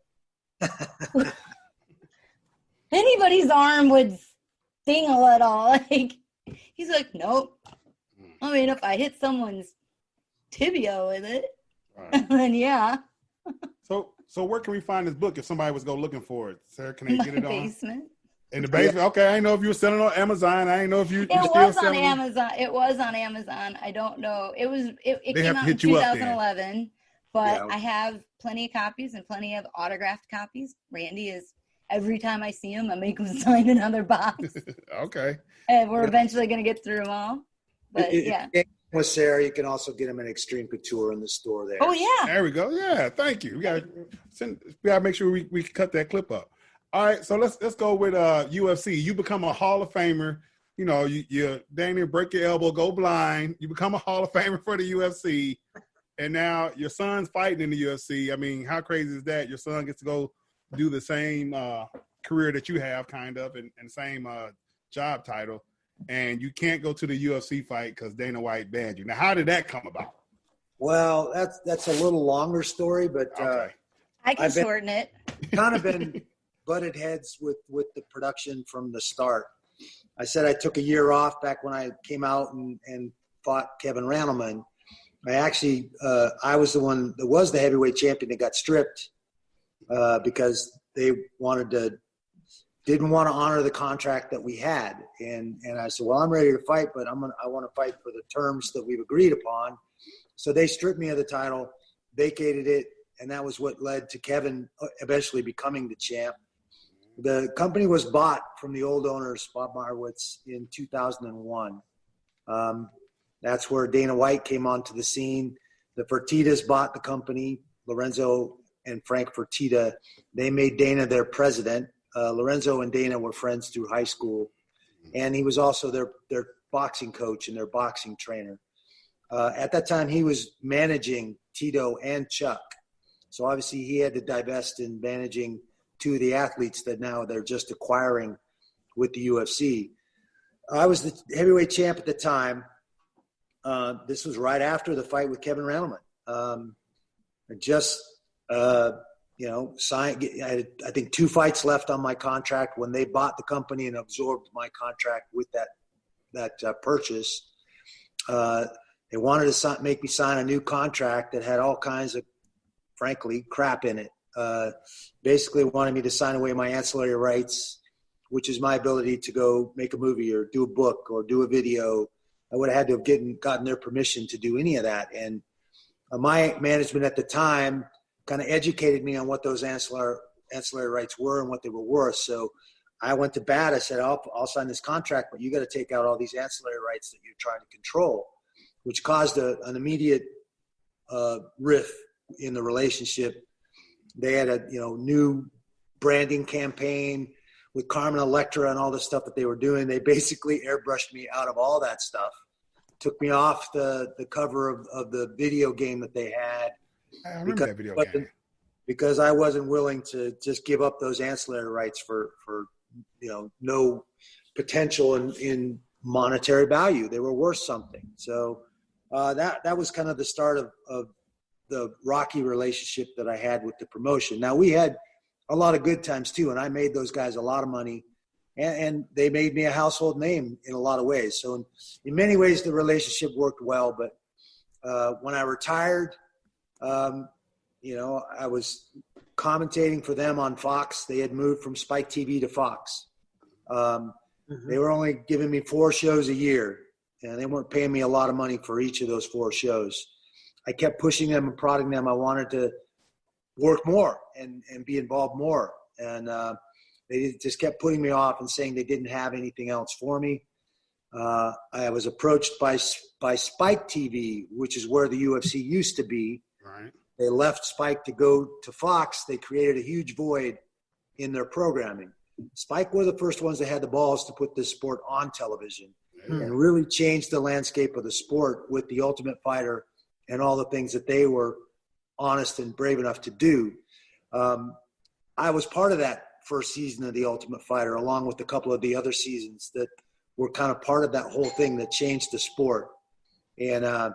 Speaker 5: Anybody's arm would sting a little. He's like, nope. I mean, if I hit someone's tibia with it, then yeah.
Speaker 4: So where can we find this book if somebody was go looking for it? Sarah, can they get it on?
Speaker 5: Basement.
Speaker 4: In the basement? Okay, I didn't know if you were selling on Amazon. I didn't know if you
Speaker 5: It was on Amazon. It was on Amazon. I don't know. It came out in 2011, but I have plenty of copies and plenty of autographed copies. Randy is, every time I see him, I make him sign another box.
Speaker 4: Okay.
Speaker 5: And we're eventually going to get through them all. But yeah.
Speaker 6: With Sarah, you can also get them in Extreme Couture in the store there.
Speaker 5: Oh, yeah.
Speaker 4: There we go. Yeah, thank you. We gotta make sure we cut that clip up. All right, so let's go with UFC. You become a Hall of Famer. You Daniel, break your elbow, go blind. You become a Hall of Famer for the UFC, and now your son's fighting in the UFC. I mean, how crazy is that? Your son gets to go do the same career that you have, kind of, and same job title, and you can't go to the UFC fight because Dana White banned you. Now, how did that come about?
Speaker 6: Well, that's a little longer story, but
Speaker 4: okay.
Speaker 5: I can shorten it.
Speaker 6: Kind of been butted heads with the production from the start. I said I took a year off back when I came out and fought Kevin Randleman. I was the one that was the heavyweight champion that got stripped because they didn't want to honor the contract that we had. And I said, well, I'm ready to fight, but I want to fight for the terms that we've agreed upon. So they stripped me of the title, vacated it, and that was what led to Kevin eventually becoming the champ. The company was bought from the old owners, Bob Marwitz, in 2001. That's where Dana White came onto the scene. The Fertittas bought the company. Lorenzo and Frank Fertitta, they made Dana their president. Lorenzo and Dana were friends through high school, and he was also their boxing coach and their boxing trainer. At that time, he was managing Tito and Chuck. So obviously he had to divest in managing two of the athletes that now they're just acquiring with the UFC. I was the heavyweight champ at the time. This was right after the fight with Kevin Randleman. I just, signed. I had, I think, 2 fights left on my contract when they bought the company and absorbed my contract with that purchase. They wanted to make me sign a new contract that had all kinds of, frankly, crap in it. Basically wanted me to sign away my ancillary rights, which is my ability to go make a movie or do a book or do a video. I would have had to have gotten their permission to do any of that. And my management at the time kind of educated me on what those ancillary rights were and what they were worth. So I went to bat. I said, I'll sign this contract, but you got to take out all these ancillary rights that you're trying to control, which caused an immediate rift in the relationship. They had a new branding campaign with Carmen Electra and all the stuff that they were doing. They basically airbrushed me out of all that stuff, took me off the cover of the video game that they had.
Speaker 4: I remember that video game.
Speaker 6: Because I wasn't willing to just give up those ancillary rights for no potential in monetary value. They were worth something. So that was kind of the start of the rocky relationship that I had with the promotion. Now, we had a lot of good times too, and I made those guys a lot of money, and they made me a household name in a lot of ways. So in many ways, the relationship worked well. But when I retired, I was commentating for them on Fox. They had moved from Spike TV to Fox. They were only giving me 4 shows a year, and they weren't paying me a lot of money for each of those 4 shows. I kept pushing them and prodding them. I wanted to work more and be involved more. And they just kept putting me off and saying they didn't have anything else for me. I was approached by Spike TV, which is where the UFC used to be.
Speaker 4: Right.
Speaker 6: They left Spike to go to Fox. They created a huge void in their programming. Spike were the first ones that had the balls to put this sport on television and really change the landscape of the sport with The Ultimate Fighter and all the things that they were honest and brave enough to do. I was part of that first season of The Ultimate Fighter, along with a couple of the other seasons that were kind of part of that whole thing that changed the sport. And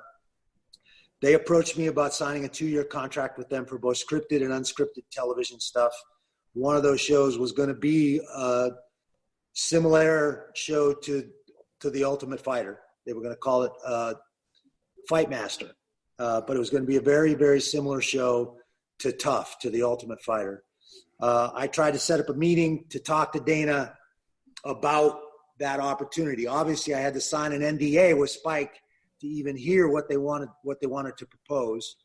Speaker 6: they approached me about signing a 2-year contract with them for both scripted and unscripted television stuff. One of those shows was going to be a similar show to The Ultimate Fighter. They were going to call it Fight Master. But it was going to be a very, very similar show to Tough, to The Ultimate Fighter. I tried to set up a meeting to talk to Dana about that opportunity. Obviously, I had to sign an NDA with Spike to even hear what they wanted to propose.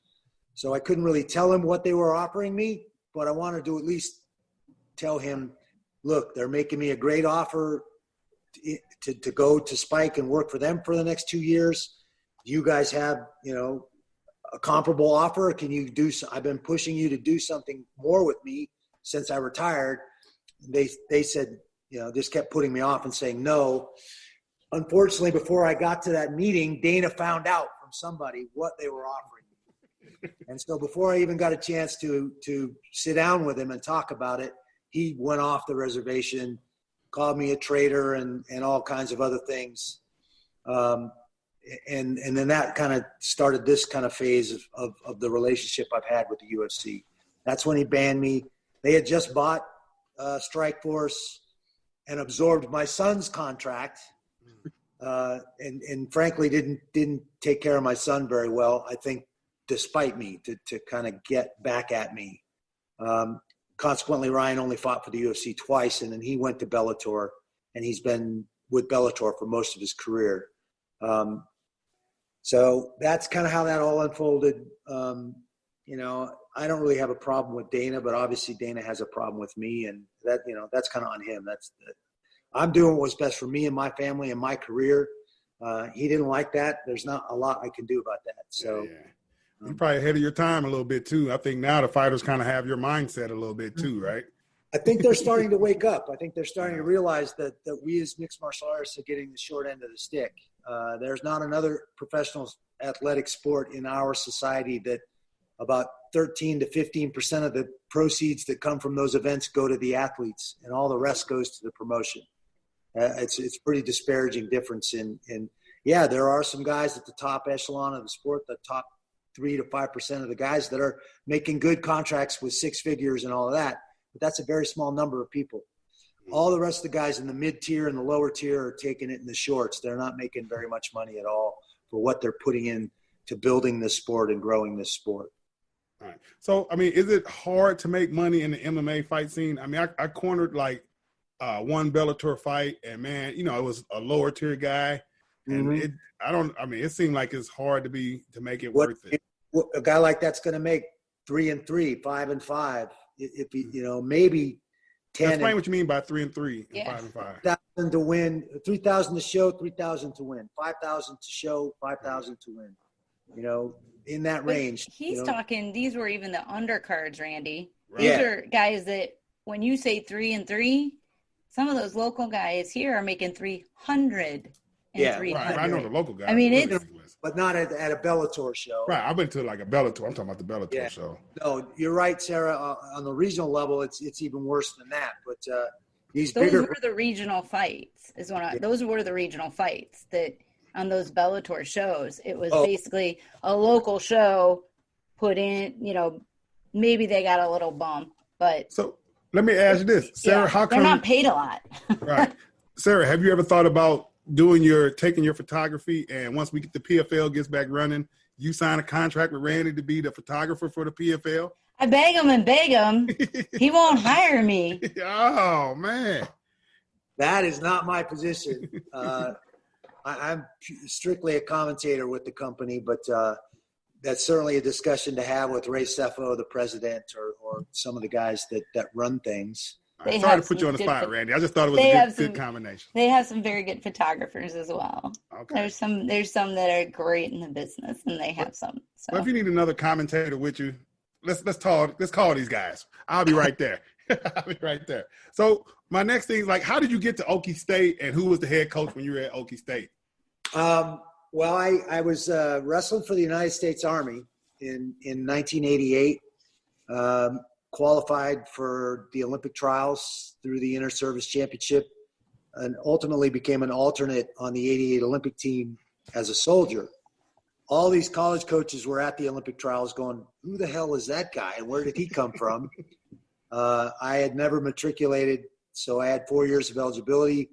Speaker 6: So I couldn't really tell him what they were offering me, but I wanted to at least tell him, look, they're making me a great offer to go to Spike and work for them for the next 2 years. Do you guys have, a comparable offer? Can you do so? I've been pushing you to do something more with me since I retired. They said, just kept putting me off and saying no. Unfortunately, before I got to that meeting, Dana found out from somebody what they were offering me. And so before I even got a chance to sit down with him and talk about it, he went off the reservation, called me a traitor and all kinds of other things. And then that kind of started this kind of phase of the relationship I've had with the UFC. That's when he banned me. They had just bought Strikeforce and absorbed my son's contract, and frankly didn't take care of my son very well, I think, despite me, to kind of get back at me. Consequently, Ryan only fought for the UFC twice, and then he went to Bellator, and he's been with Bellator for most of his career. So that's kind of how that all unfolded. I don't really have a problem with Dana, but obviously Dana has a problem with me, and that's kind of on him. I'm doing what was best for me and my family and my career. He didn't like that. There's not a lot I can do about that. So
Speaker 4: You're probably ahead of your time a little bit too. I think now the fighters kind of have your mindset a little bit too, right?
Speaker 6: I think they're starting to wake up. I think they're starting to realize that we as mixed martial artists are getting the short end of the stick. There's not another professional athletic sport in our society that about 13 to 15% of the proceeds that come from those events go to the athletes, and all the rest goes to the promotion. It's pretty disparaging difference in there are some guys at the top echelon of the sport, the top 3 to 5% of the guys that are making good contracts with six figures and all of that. But that's a very small number of people. All the rest of the guys in the mid-tier and the lower tier are taking it in the shorts. They're not making very much money at all for what they're putting in to building this sport and growing this sport.
Speaker 4: All right. So, I mean, is it hard to make money in the MMA fight scene? I mean, I cornered like one Bellator fight, and man, it was a lower tier guy, and it seemed like it's hard to make it worth it.
Speaker 6: A guy like that's going to make 3 and 3, 5 and 5. If maybe 10.
Speaker 4: Explain what you mean by 3 and 3 and 5 and 5.
Speaker 6: 3,000 to win, 3,000 to show, 3,000 to win, 5,000 to show, 5,000 to win. In that range.
Speaker 5: He's talking. These were even the undercards, Randy.
Speaker 4: Right.
Speaker 5: These are guys that when you say 3 and 3, some of those local guys here are making 300 and 300.
Speaker 4: Right. I know the local guys.
Speaker 5: I mean, it's
Speaker 6: but not at a Bellator show.
Speaker 4: Right. I've been to like a Bellator. I'm talking about the Bellator show.
Speaker 6: No, you're right, Sarah. On the regional level, it's even worse than that. But
Speaker 5: those were the regional fights. Those were the regional fights that on those Bellator shows. It was basically a local show put in. Maybe they got a little bump, but
Speaker 4: so let me ask you this, Sarah. How come
Speaker 5: they're not paid a lot?
Speaker 4: Right, Sarah. Have you ever thought about taking your photography, and once the PFL gets back running, you sign a contract with Randy to be the photographer for the PFL?
Speaker 5: I beg him. He won't hire me.
Speaker 4: Oh, man.
Speaker 6: That is not my position. I'm strictly a commentator with the company, but that's certainly a discussion to have with Ray Sefo, the president, or some of the guys that run things.
Speaker 4: Sorry to put you on the spot, Randy. I just thought it was a good combination.
Speaker 5: They have some very good photographers as well.
Speaker 4: Okay.
Speaker 5: There's some that are great in the business, and they have some. So.
Speaker 4: Well, if you need another commentator with you, let's call these guys. I'll be right there. So my next thing is, like, how did you get to Okie State, and who was the head coach when you were at Okie State?
Speaker 6: Well, I was wrestling for the United States Army in 1988. Qualified for the Olympic trials through the Inter-Service Championship, and ultimately became an alternate on the 88 Olympic team as a soldier. All these college coaches were at the Olympic trials going, who the hell is that guy and where did he come from? I had never matriculated, so I had 4 years of eligibility.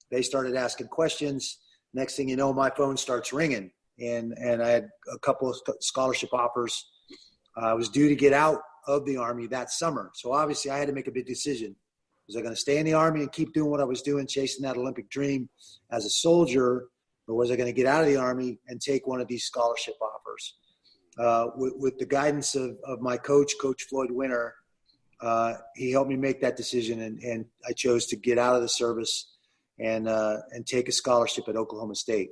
Speaker 6: They started asking questions. Next thing you know, my phone starts ringing, and I had a couple of scholarship offers. I was due to get out of the Army that summer. So obviously I had to make a big decision. Was I going to stay in the Army and keep doing what I was doing, chasing that Olympic dream as a soldier, or was I going to get out of the Army and take one of these scholarship offers? With the guidance of my coach, Coach Floyd Winter, he helped me make that decision, and I chose to get out of the service and take a scholarship at Oklahoma State.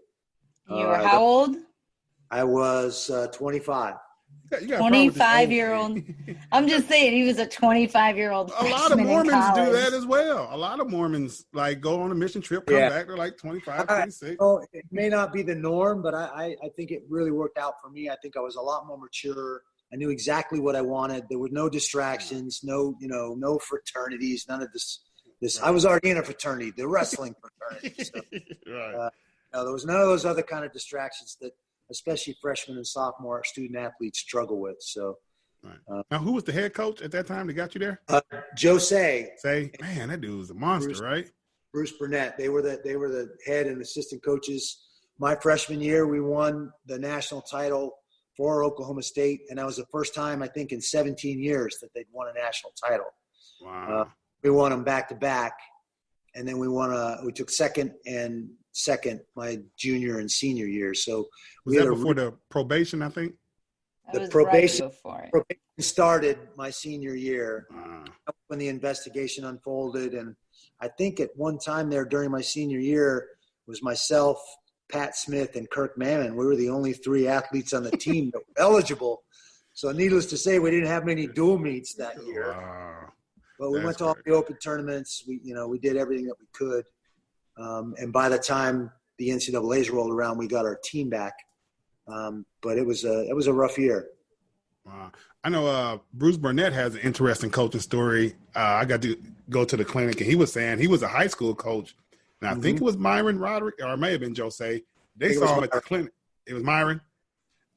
Speaker 5: You were how old?
Speaker 6: I was 25.
Speaker 5: 25-year-old. I'm just saying, he was a 25-year-old.
Speaker 4: A lot of Mormons do that as well. A lot of Mormons go on a mission trip, come back, they're like 25, 26.
Speaker 6: It may not be the norm, but I think it really worked out for me. I think I was a lot more mature. I knew exactly what I wanted. There were no distractions, no fraternities, none of this. Right. I was already in a fraternity, the wrestling fraternity. So,
Speaker 4: right.
Speaker 6: There was none of those other kind of distractions that especially freshmen and sophomore student athletes struggle with. So,
Speaker 4: now who was the head coach at that time that got you there?
Speaker 6: Joe Say.
Speaker 4: Man, that dude was a monster, right?
Speaker 6: Bruce Burnett. They were the head and assistant coaches. My freshman year, we won the national title for Oklahoma State, and that was the first time I think in 17 years that they'd won a national title.
Speaker 4: Wow.
Speaker 6: We won them back to back, and then we took second my junior and senior year. So
Speaker 4: was that before the probation, I think?
Speaker 6: The probation started my senior year when the investigation unfolded. And I think at one time there during my senior year was myself, Pat Smith and Kirk Mammon. We were the only 3 athletes on the team that were eligible. So needless to say, we didn't have many dual meets that year.
Speaker 4: Wow.
Speaker 6: But we went to all the open tournaments. We did everything that we could. And by the time the NCAA's rolled around, we got our team back. But it was a rough year.
Speaker 4: Wow. I know Bruce Burnett has an interesting coaching story. I got to go to the clinic, and he was saying he was a high school coach. And I think it was Myron Roderick, or it may have been Jose. They saw him at the clinic. It was Myron.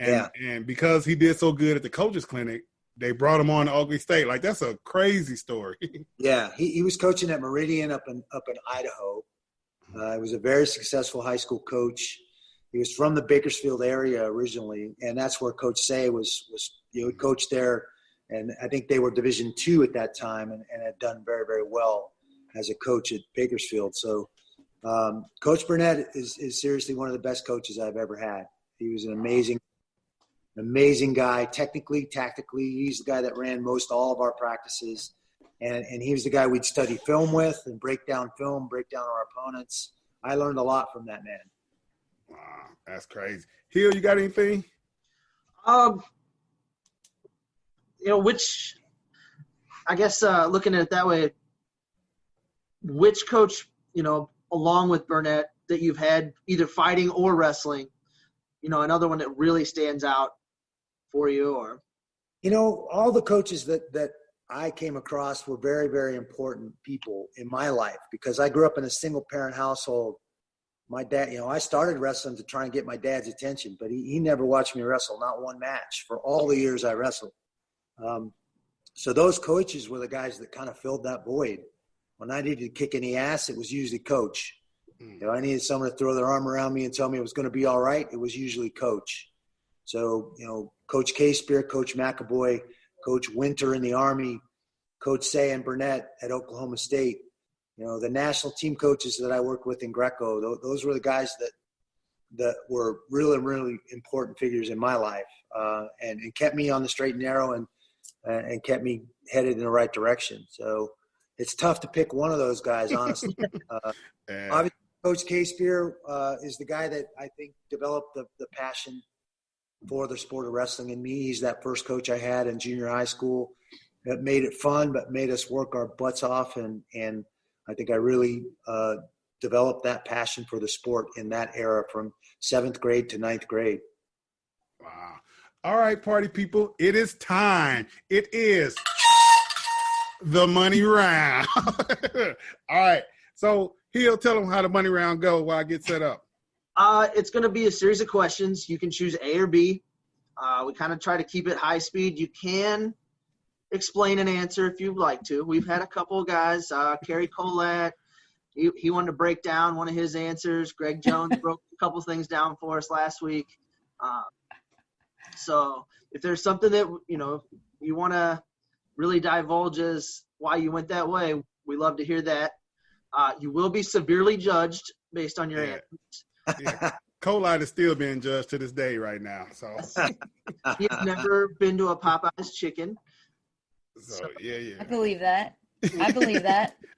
Speaker 4: And because he did so good at the coaches clinic, they brought him on to Ugly State. Like, that's a crazy story.
Speaker 6: Yeah, he was coaching at Meridian up in Idaho. He was a very successful high school coach. He was from the Bakersfield area originally, and that's where Coach Say was he coached there, and I think they were Division II at that time and had done very, very well as a coach at Bakersfield. So Coach Burnett is seriously one of the best coaches I've ever had. He was an amazing guy, technically, tactically. He's the guy that ran most all of our practices, and he was the guy we'd study film with and break down film, break down our opponents. I learned a lot from that man.
Speaker 4: Wow, that's crazy. Hill, you got anything?
Speaker 7: Which I guess looking at it that way, which coach, along with Burnett that you've had either fighting or wrestling, another one that really stands out for you? Or
Speaker 6: all the coaches that I came across were very, very important people in my life because I grew up in a single parent household. My dad, I started wrestling to try and get my dad's attention, but he never watched me wrestle, not one match for all the years I wrestled. So those coaches were the guys that kind of filled that void. When I needed to kick any ass, it was usually coach. I needed someone to throw their arm around me and tell me it was going to be all right. It was usually coach. So, Coach K-Spear, Coach McAvoy, Coach Winter in the Army, Coach Say and Burnett at Oklahoma State. The national team coaches that I worked with in Greco, those were the guys that were really, really important figures in my life and kept me on the straight and narrow and kept me headed in the right direction. So it's tough to pick one of those guys, honestly. Obviously, Coach K-Spear is the guy that I think developed the passion for the sport of wrestling in me. He's that first coach I had in junior high school that made it fun but made us work our butts off, and I think I really developed that passion for the sport in that era from 7th grade to 9th grade.
Speaker 4: Wow. All right, party people, it is time. It is the money round. All right. So Hill, tell them how the money round go while I get set up.
Speaker 7: It's going to be a series of questions. You can choose A or B. We kind of try to keep it high speed. You can explain an answer if you'd like to. We've had a couple of guys, Kerry Collette, he wanted to break down one of his answers. Greg Jones broke a couple things down for us last week. So if there's something that, you want to really divulge as why you went that way, we love to hear that. You will be severely judged based on your answers.
Speaker 4: Yeah. Collide is still being judged to this day right now. So
Speaker 7: he's never been to a Popeye's chicken.
Speaker 4: So yeah.
Speaker 5: I believe that.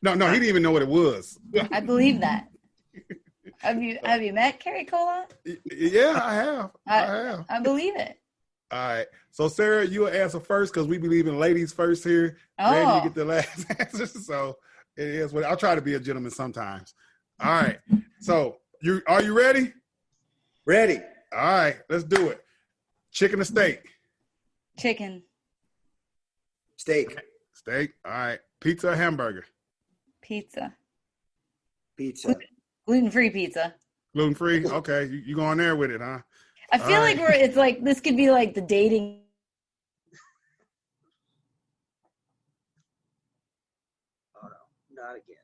Speaker 4: No, he didn't even know what it was.
Speaker 5: I believe that. Have you met Kerry Cola?
Speaker 4: Yeah, I have.
Speaker 5: I believe it.
Speaker 4: All right. So Sarah, you will answer first because we believe in ladies first here.
Speaker 5: Oh.
Speaker 4: Randy, you get the last answer. So it is what I'll try to be a gentleman sometimes. All right. So are you ready?
Speaker 6: Ready.
Speaker 4: All right, let's do it. Chicken or steak?
Speaker 5: Chicken.
Speaker 6: Steak.
Speaker 4: Steak. All right. Pizza or hamburger?
Speaker 5: Pizza. Gluten-free pizza.
Speaker 4: Gluten-free? Okay. You going there with it, huh?
Speaker 5: I feel like it's like this could be like the dating.
Speaker 7: Oh, no. Not again.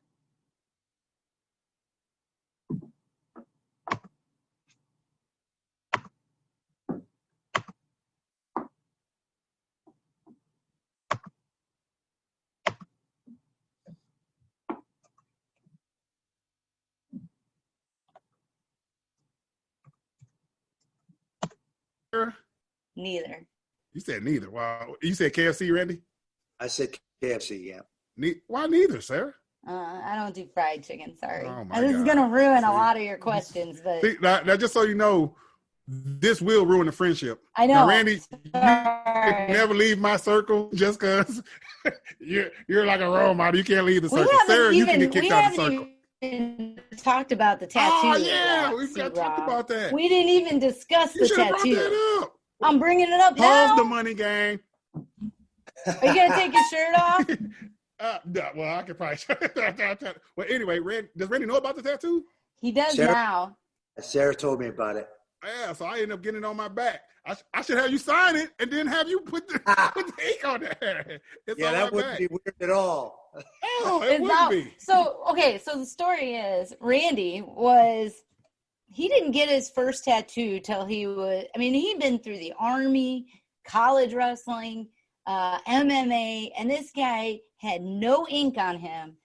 Speaker 5: Neither.
Speaker 4: You said neither. Wow. You said KFC, Randy?
Speaker 6: I said KFC, yeah.
Speaker 4: Why neither, Sarah?
Speaker 5: I don't do fried chicken. Sorry.
Speaker 4: Oh my
Speaker 5: This is
Speaker 4: God.
Speaker 5: going to ruin a lot of your questions, but
Speaker 4: See, now, just so you know, this will ruin the friendship.
Speaker 5: I know.
Speaker 4: Now, Randy, you can never leave my circle just because you're like a role model. You can't leave the circle. Sarah, you can get kicked out of the circle.
Speaker 5: Even talked about the tattoo.
Speaker 4: Oh, yeah. We've got to talk about that.
Speaker 5: We didn't even discuss the tattoo.
Speaker 4: Brought that up.
Speaker 5: I'm bringing it up now.
Speaker 4: Pause the money gang.
Speaker 5: Are you going to take your shirt off?
Speaker 4: No, well, I could probably. Well, anyway, does Randy know about the tattoo?
Speaker 5: He does now.
Speaker 6: Sarah told me about it.
Speaker 4: Yeah, so I ended up getting it on my back. I should have you sign it and then have you put the ink on there.
Speaker 6: That wouldn't be weird at all.
Speaker 4: Oh, it wouldn't be.
Speaker 5: So the story is Randy he didn't get his first tattoo till he'd been through the Army, college wrestling, MMA, and this guy had no ink on him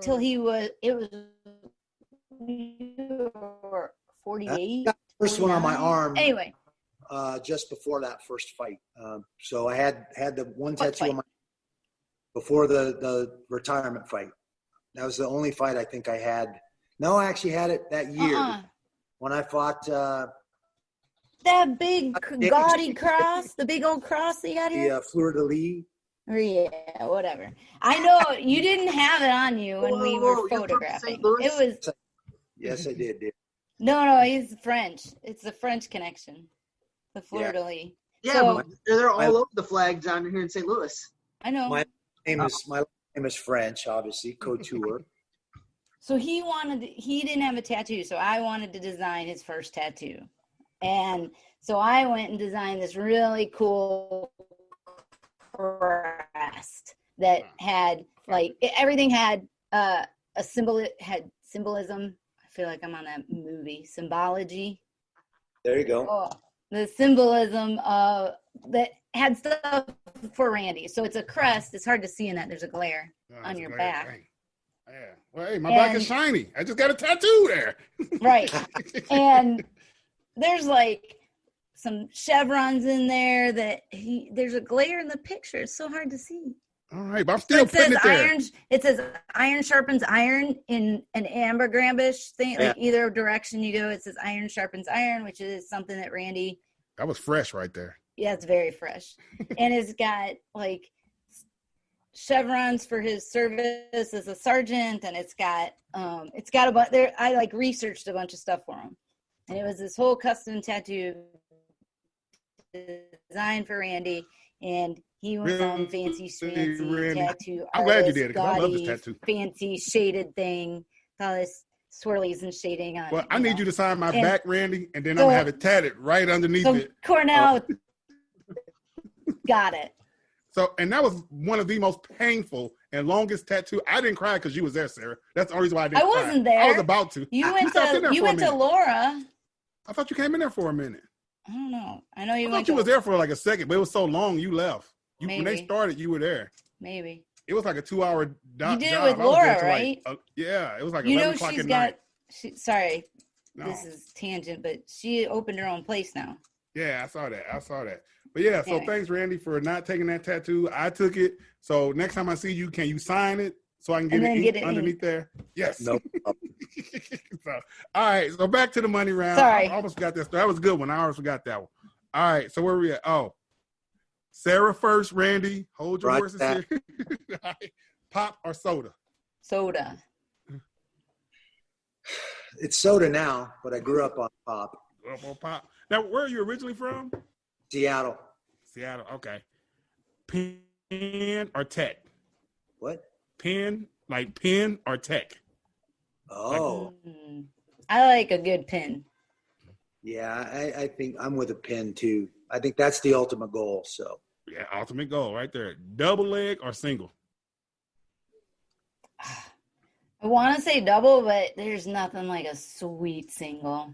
Speaker 5: till he was 48.
Speaker 6: First one on my arm.
Speaker 5: Anyway,
Speaker 6: just before that first fight. So I had the one tattoo on my before the retirement fight. That was the only fight I think I had. No, I actually had it that year when I fought.
Speaker 5: That big gaudy cross, the big old cross that you got here?
Speaker 6: The Fleur de Lis.
Speaker 5: Yeah, whatever. I know you didn't have it on you when we were photographing. It was.
Speaker 6: Yes, I did.
Speaker 5: No, he's French. It's the French connection. The Fleur de Lis.
Speaker 7: Yeah, so, they're all over the flags down here in St. Louis.
Speaker 5: I know.
Speaker 6: My name is French, obviously, Couture.
Speaker 5: So he didn't have a tattoo, so I wanted to design his first tattoo. And so I went and designed this really cool crest that had everything had a symbol. It had symbolism. I feel like I'm on that movie, Symbology.
Speaker 6: There you go.
Speaker 5: Oh, the symbolism that had stuff for Randy. So it's a crest. It's hard to see in that. There's a glare on your back. Dang.
Speaker 4: Yeah. Well, hey, my back is shiny. I just got a tattoo there.
Speaker 5: Right. And there's some chevrons in there there's a glare in the picture. It's so hard to see.
Speaker 4: All right, but I'm still putting it there.
Speaker 5: It says iron sharpens iron in an ambergrambish thing. Yeah. Either direction you go, it says iron sharpens iron, which is something that Randy.
Speaker 4: That was fresh right there.
Speaker 5: Yeah, it's very fresh. And it's got chevrons for his service as a sergeant, and it's got a bunch there. I researched a bunch of stuff for him. And it was this whole custom tattoo designed for Randy, and he went on fancy tattoo.
Speaker 4: I'm glad you did it because I love this tattoo.
Speaker 5: Fancy shaded thing, all this swirlies and shading on.
Speaker 4: Well, I need you to sign my back, Randy, and then I'm gonna have it tatted right underneath it.
Speaker 5: Cornell got it.
Speaker 4: So, and that was one of the most painful and longest tattoo. I didn't cry because you was there, Sarah. That's the only reason why I didn't cry.
Speaker 5: I wasn't there.
Speaker 4: I was about to.
Speaker 5: You went to Laura.
Speaker 4: I thought you came in there for a minute.
Speaker 5: I don't know. I know you
Speaker 4: I thought you was there for a second, but it was so long you left. When they started, you were there.
Speaker 5: Maybe.
Speaker 4: It was like a 2-hour job.
Speaker 5: You did it with Laura, right?
Speaker 4: Yeah, it was like 11 o'clock at night.
Speaker 5: This is tangent, but she opened her own place now.
Speaker 4: Yeah, I saw that. But yeah, so thanks, Randy, for not taking that tattoo. I took it. So next time I see you, can you sign it so I can get it underneath there? Yes.
Speaker 6: No.
Speaker 4: So, all right, so back to the money round.
Speaker 5: Sorry.
Speaker 4: I almost forgot that. That was a good one. I almost forgot that one. All right, so where are we at? Oh, Sarah first, Randy. Hold your horses here. Right. Pop or soda?
Speaker 5: Soda.
Speaker 6: It's soda now, but I grew up on pop.
Speaker 4: Grew up on pop. Now, where are you originally from?
Speaker 6: Seattle.
Speaker 4: Okay. Pen or tech?
Speaker 6: What?
Speaker 4: Pen, like pen or tech?
Speaker 6: Oh.
Speaker 5: I like a good pen.
Speaker 6: Yeah, I think I'm with a pen too. I think that's the ultimate goal. So.
Speaker 4: Yeah, ultimate goal right there. Double leg or single?
Speaker 5: I want to say double, but there's nothing like a sweet single.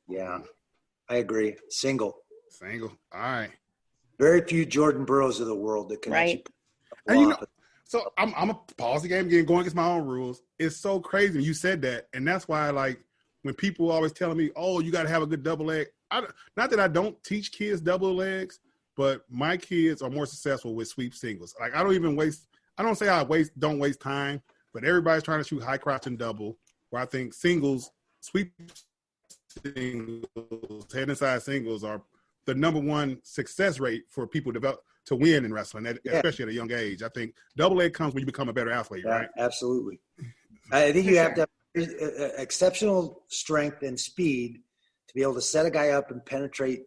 Speaker 6: Yeah, I agree. Single.
Speaker 4: All right.
Speaker 6: Very few Jordan Burroughs of the world that can actually.
Speaker 4: And so I'm a pause the game again, going against my own rules. It's so crazy you said that, and that's why when people always telling me, "Oh, you got to have a good double leg." Not that I don't teach kids double legs, but my kids are more successful with sweep singles. I don't say don't waste time, but everybody's trying to shoot high crotch and double, where I think singles, sweep singles, head and side singles are the number one success rate for people to win in wrestling, especially at a young age. I think double leg comes when you become a better athlete, right?
Speaker 6: Absolutely. I think you have to have exceptional strength and speed to be able to set a guy up and penetrate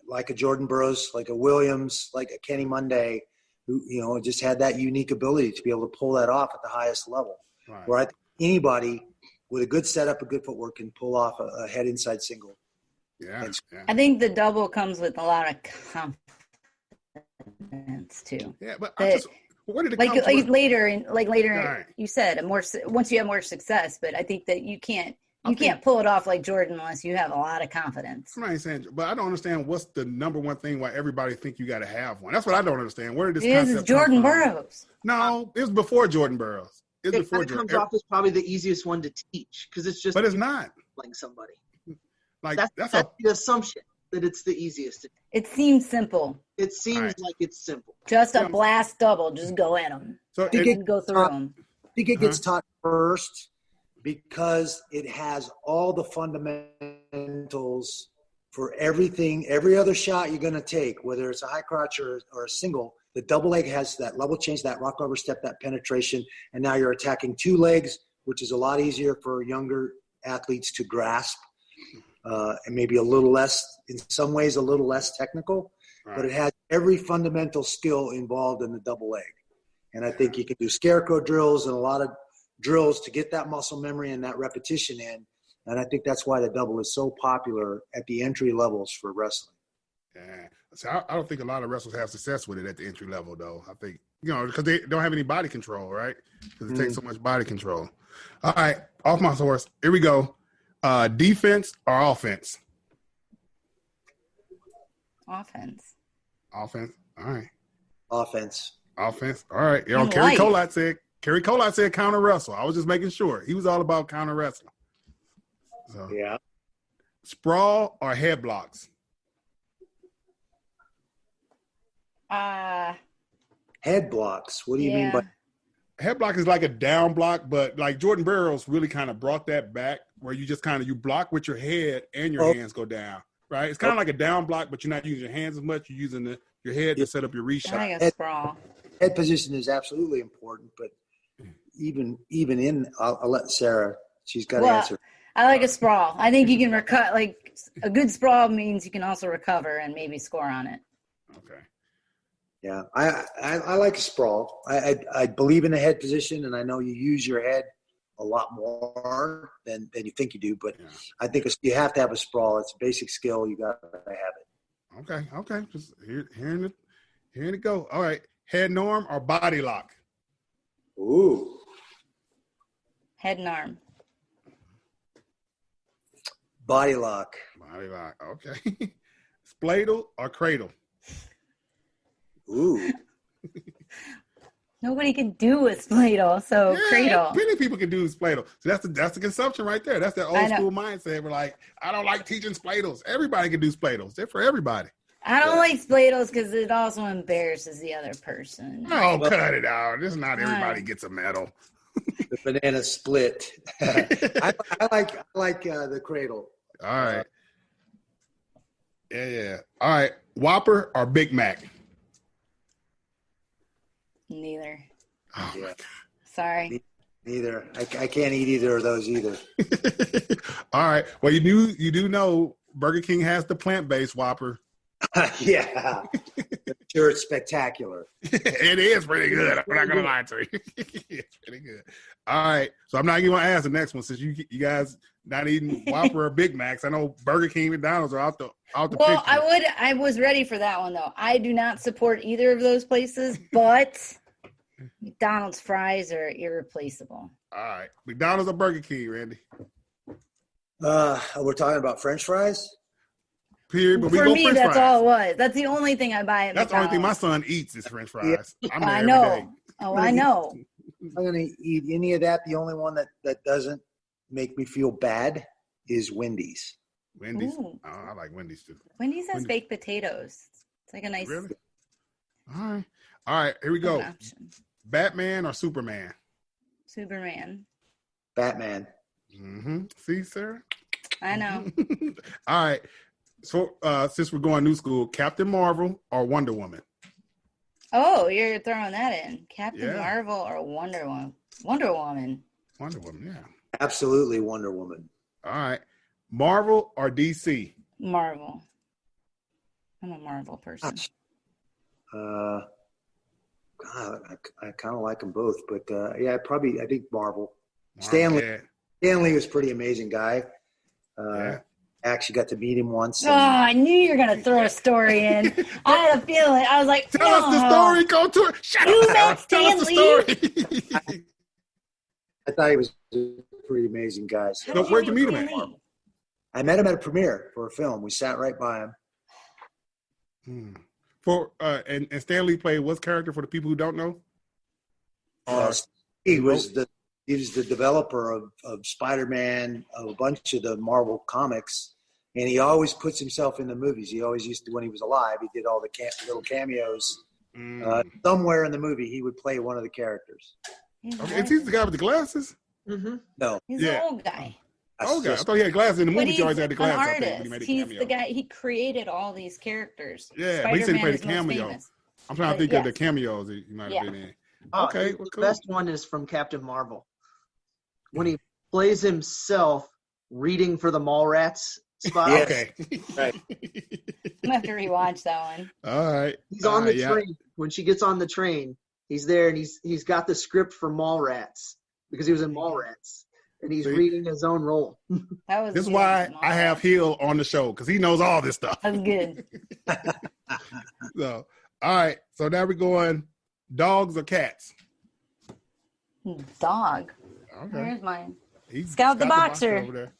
Speaker 6: like a Jordan Burroughs, like a Williams, like a Kenny Monday, who, you know, just had that unique ability to be able to pull that off at the highest level.
Speaker 4: Right.
Speaker 6: Where I think anybody with a good setup, a good footwork can pull off a head inside single.
Speaker 4: Yeah.
Speaker 5: I think the double comes with a lot of confidence too.
Speaker 4: Yeah, but
Speaker 5: where did it come later? You said once you have more success, but I think that you can't pull it off like Jordan unless you have a lot of confidence.
Speaker 4: I'm not saying, but I don't understand what's the number one thing why everybody think you got to have one. That's what I don't understand. Where did this concept
Speaker 5: is Jordan Burroughs?
Speaker 4: No, it was before Jordan Burroughs.
Speaker 7: It comes off as probably the easiest one to teach because it's just.
Speaker 4: But it's not.
Speaker 7: Like somebody.
Speaker 4: Like that's
Speaker 7: the assumption that it's the easiest to teach.
Speaker 5: It seems simple.
Speaker 7: It seems like it's simple.
Speaker 5: Just a blast double. Just go at them.
Speaker 6: So
Speaker 5: go through them.
Speaker 6: I think it gets taught first because it has all the fundamentals for everything. Every other shot you're going to take, whether it's a high crotch or a single, the double leg has that level change, that rock rubber step, that penetration, and now you're attacking two legs, which is a lot easier for younger athletes to grasp. And maybe a little less, in some ways, a little less technical, but it has every fundamental skill involved in the double leg. And I think you can do scarecrow drills and a lot of drills to get that muscle memory and that repetition in. And I think that's why the double is so popular at the entry levels for wrestling.
Speaker 4: Yeah. So I don't think a lot of wrestlers have success with it at the entry level, though. I think, because they don't have any body control, right? Because it takes so much body control. All right, off my horse. Here we go. Defense or offense?
Speaker 5: Offense.
Speaker 4: All right.
Speaker 6: Offense.
Speaker 4: All right. Kerry Collat said counter wrestle. I was just making sure. He was all about counter wrestling. So,
Speaker 6: yeah.
Speaker 4: Sprawl or head blocks?
Speaker 6: Head blocks. What do you mean by
Speaker 4: head block? Is like a down block, but like Jordan Burroughs really kind of brought that back where you just you block with your head and your hands go down, right? It's kind of like a down block, but you're not using your hands as much. You're using your head to set up your reshot.
Speaker 5: I think a sprawl.
Speaker 6: Head position is absolutely important, but even in, I'll let Sarah, she's got to answer.
Speaker 5: I like a sprawl. I think you can recover. Like a good sprawl means you can also recover and maybe score on it.
Speaker 4: Okay.
Speaker 6: Yeah, I like a sprawl. I believe in the head position, and I know you use your head a lot more than you think you do. But I think you have to have a sprawl. It's a basic skill. You got to have it.
Speaker 4: Okay. Just hearing it go. All right. Head norm or body lock?
Speaker 6: Ooh.
Speaker 5: Head norm.
Speaker 6: Body lock.
Speaker 4: Okay. Spladle or cradle?
Speaker 6: Ooh.
Speaker 5: Nobody can do a spladle, so cradle.
Speaker 4: Many people can do spladle. So that's the consumption right there. That's that old school mindset. We're like, I don't like teaching spladles. Everybody can do spladles. They're for everybody.
Speaker 5: I don't like spladles because it also embarrasses the other person.
Speaker 4: Oh, cut it out. This is not everybody gets a medal.
Speaker 6: The banana split. I like the cradle.
Speaker 4: All right. Yeah. All right. Whopper or Big Mac?
Speaker 5: Neither.
Speaker 4: Oh, my God.
Speaker 5: Sorry.
Speaker 6: Neither. I can't eat either of those either.
Speaker 4: All right. Well, you do know Burger King has the plant-based Whopper.
Speaker 6: Yeah. I'm sure it's spectacular.
Speaker 4: It is pretty good. I'm not going to lie to you. It's pretty good. All right. So I'm not even going to ask the next one since you guys not eating Whopper or Big Macs. I know Burger King and McDonald's are out the picture.
Speaker 5: I was ready for that one, though. I do not support either of those places, but McDonald's fries are irreplaceable.
Speaker 4: All right. McDonald's or Burger King, Randy?
Speaker 6: We're talking about French fries?
Speaker 4: Period. But
Speaker 5: for me, that's fries. All it was. That's the only thing I buy at
Speaker 4: That's
Speaker 5: McDonald's.
Speaker 4: the only thing my son eats is French fries.
Speaker 6: Yeah.
Speaker 5: I know. I know.
Speaker 6: I'm going to eat any of that. The only one that doesn't make me feel bad is Wendy's.
Speaker 4: Wendy's? Oh, I like Wendy's too.
Speaker 5: Wendy's has baked potatoes. It's like a nice.
Speaker 4: Really? All right. Here we go. Batman or Superman?
Speaker 5: Superman.
Speaker 6: Batman.
Speaker 4: Mm-hmm. See, Sarah?
Speaker 5: I know.
Speaker 4: All right. So since we're going new school, Captain Marvel or Wonder Woman?
Speaker 5: Oh, you're throwing that in. Captain
Speaker 4: Yeah.
Speaker 5: Marvel or Wonder Woman? Wonder Woman.
Speaker 4: Wonder Woman, yeah.
Speaker 6: Absolutely Wonder Woman.
Speaker 4: All right. Marvel or DC?
Speaker 5: Marvel. I'm a Marvel person.
Speaker 6: God, I kind of like them both, but yeah, I think Marvel. Stanley.
Speaker 4: Yeah.
Speaker 6: Stanley was a pretty amazing guy.
Speaker 4: Yeah.
Speaker 6: Actually got to meet him once.
Speaker 5: Oh, I knew you were going to throw a story in. I had a feeling. I was like,
Speaker 4: Tell us the story, Couture. Shut
Speaker 5: You
Speaker 4: up, Sarah.
Speaker 5: met
Speaker 4: Tell us the story.
Speaker 6: I thought he was a pretty amazing guy.
Speaker 4: So where'd you meet him at?
Speaker 6: I met him at a premiere for a film. We sat right by him.
Speaker 4: For and Stan Lee played what character for the people who don't know?
Speaker 6: He was the developer of Spider-Man, of a bunch of the Marvel comics, and he always puts himself in the movies. He always used to, when he was alive, he did all the little cameos. Somewhere in the movie, he would play one of the characters.
Speaker 4: Okay, is he the guy with the glasses?
Speaker 6: Mm-hmm. No.
Speaker 5: He's an old guy.
Speaker 4: Old guy. I thought he had glasses in the movie. He always had the glasses.
Speaker 5: An
Speaker 4: I think,
Speaker 5: artist.
Speaker 4: when he made a
Speaker 5: He's
Speaker 4: cameo.
Speaker 5: the guy. He created all these characters.
Speaker 4: Yeah, but he said he played a
Speaker 5: Spider-Man is most
Speaker 4: cameo.
Speaker 5: famous.
Speaker 4: I'm trying to think of the cameos he might have been in. Okay,
Speaker 7: the
Speaker 4: cool.
Speaker 7: best one is from Captain Marvel. When he plays himself reading for the Mallrats spot.
Speaker 6: Yes.
Speaker 4: Okay.
Speaker 6: Right.
Speaker 5: I'm gonna have to rewatch that one.
Speaker 4: All right.
Speaker 7: He's on the train. When she gets on the train, he's there and he's got the script for Mallrats because he was in Mallrats. And he's reading his own role.
Speaker 4: This is why I have Hill on the show, because he knows all this stuff.
Speaker 5: That's good.
Speaker 4: So, all right. So now we're going dogs or cats?
Speaker 5: Dog.
Speaker 4: Okay.
Speaker 5: Where's mine?
Speaker 4: He's
Speaker 5: Scout the
Speaker 4: boxer
Speaker 5: boxer.
Speaker 4: over there.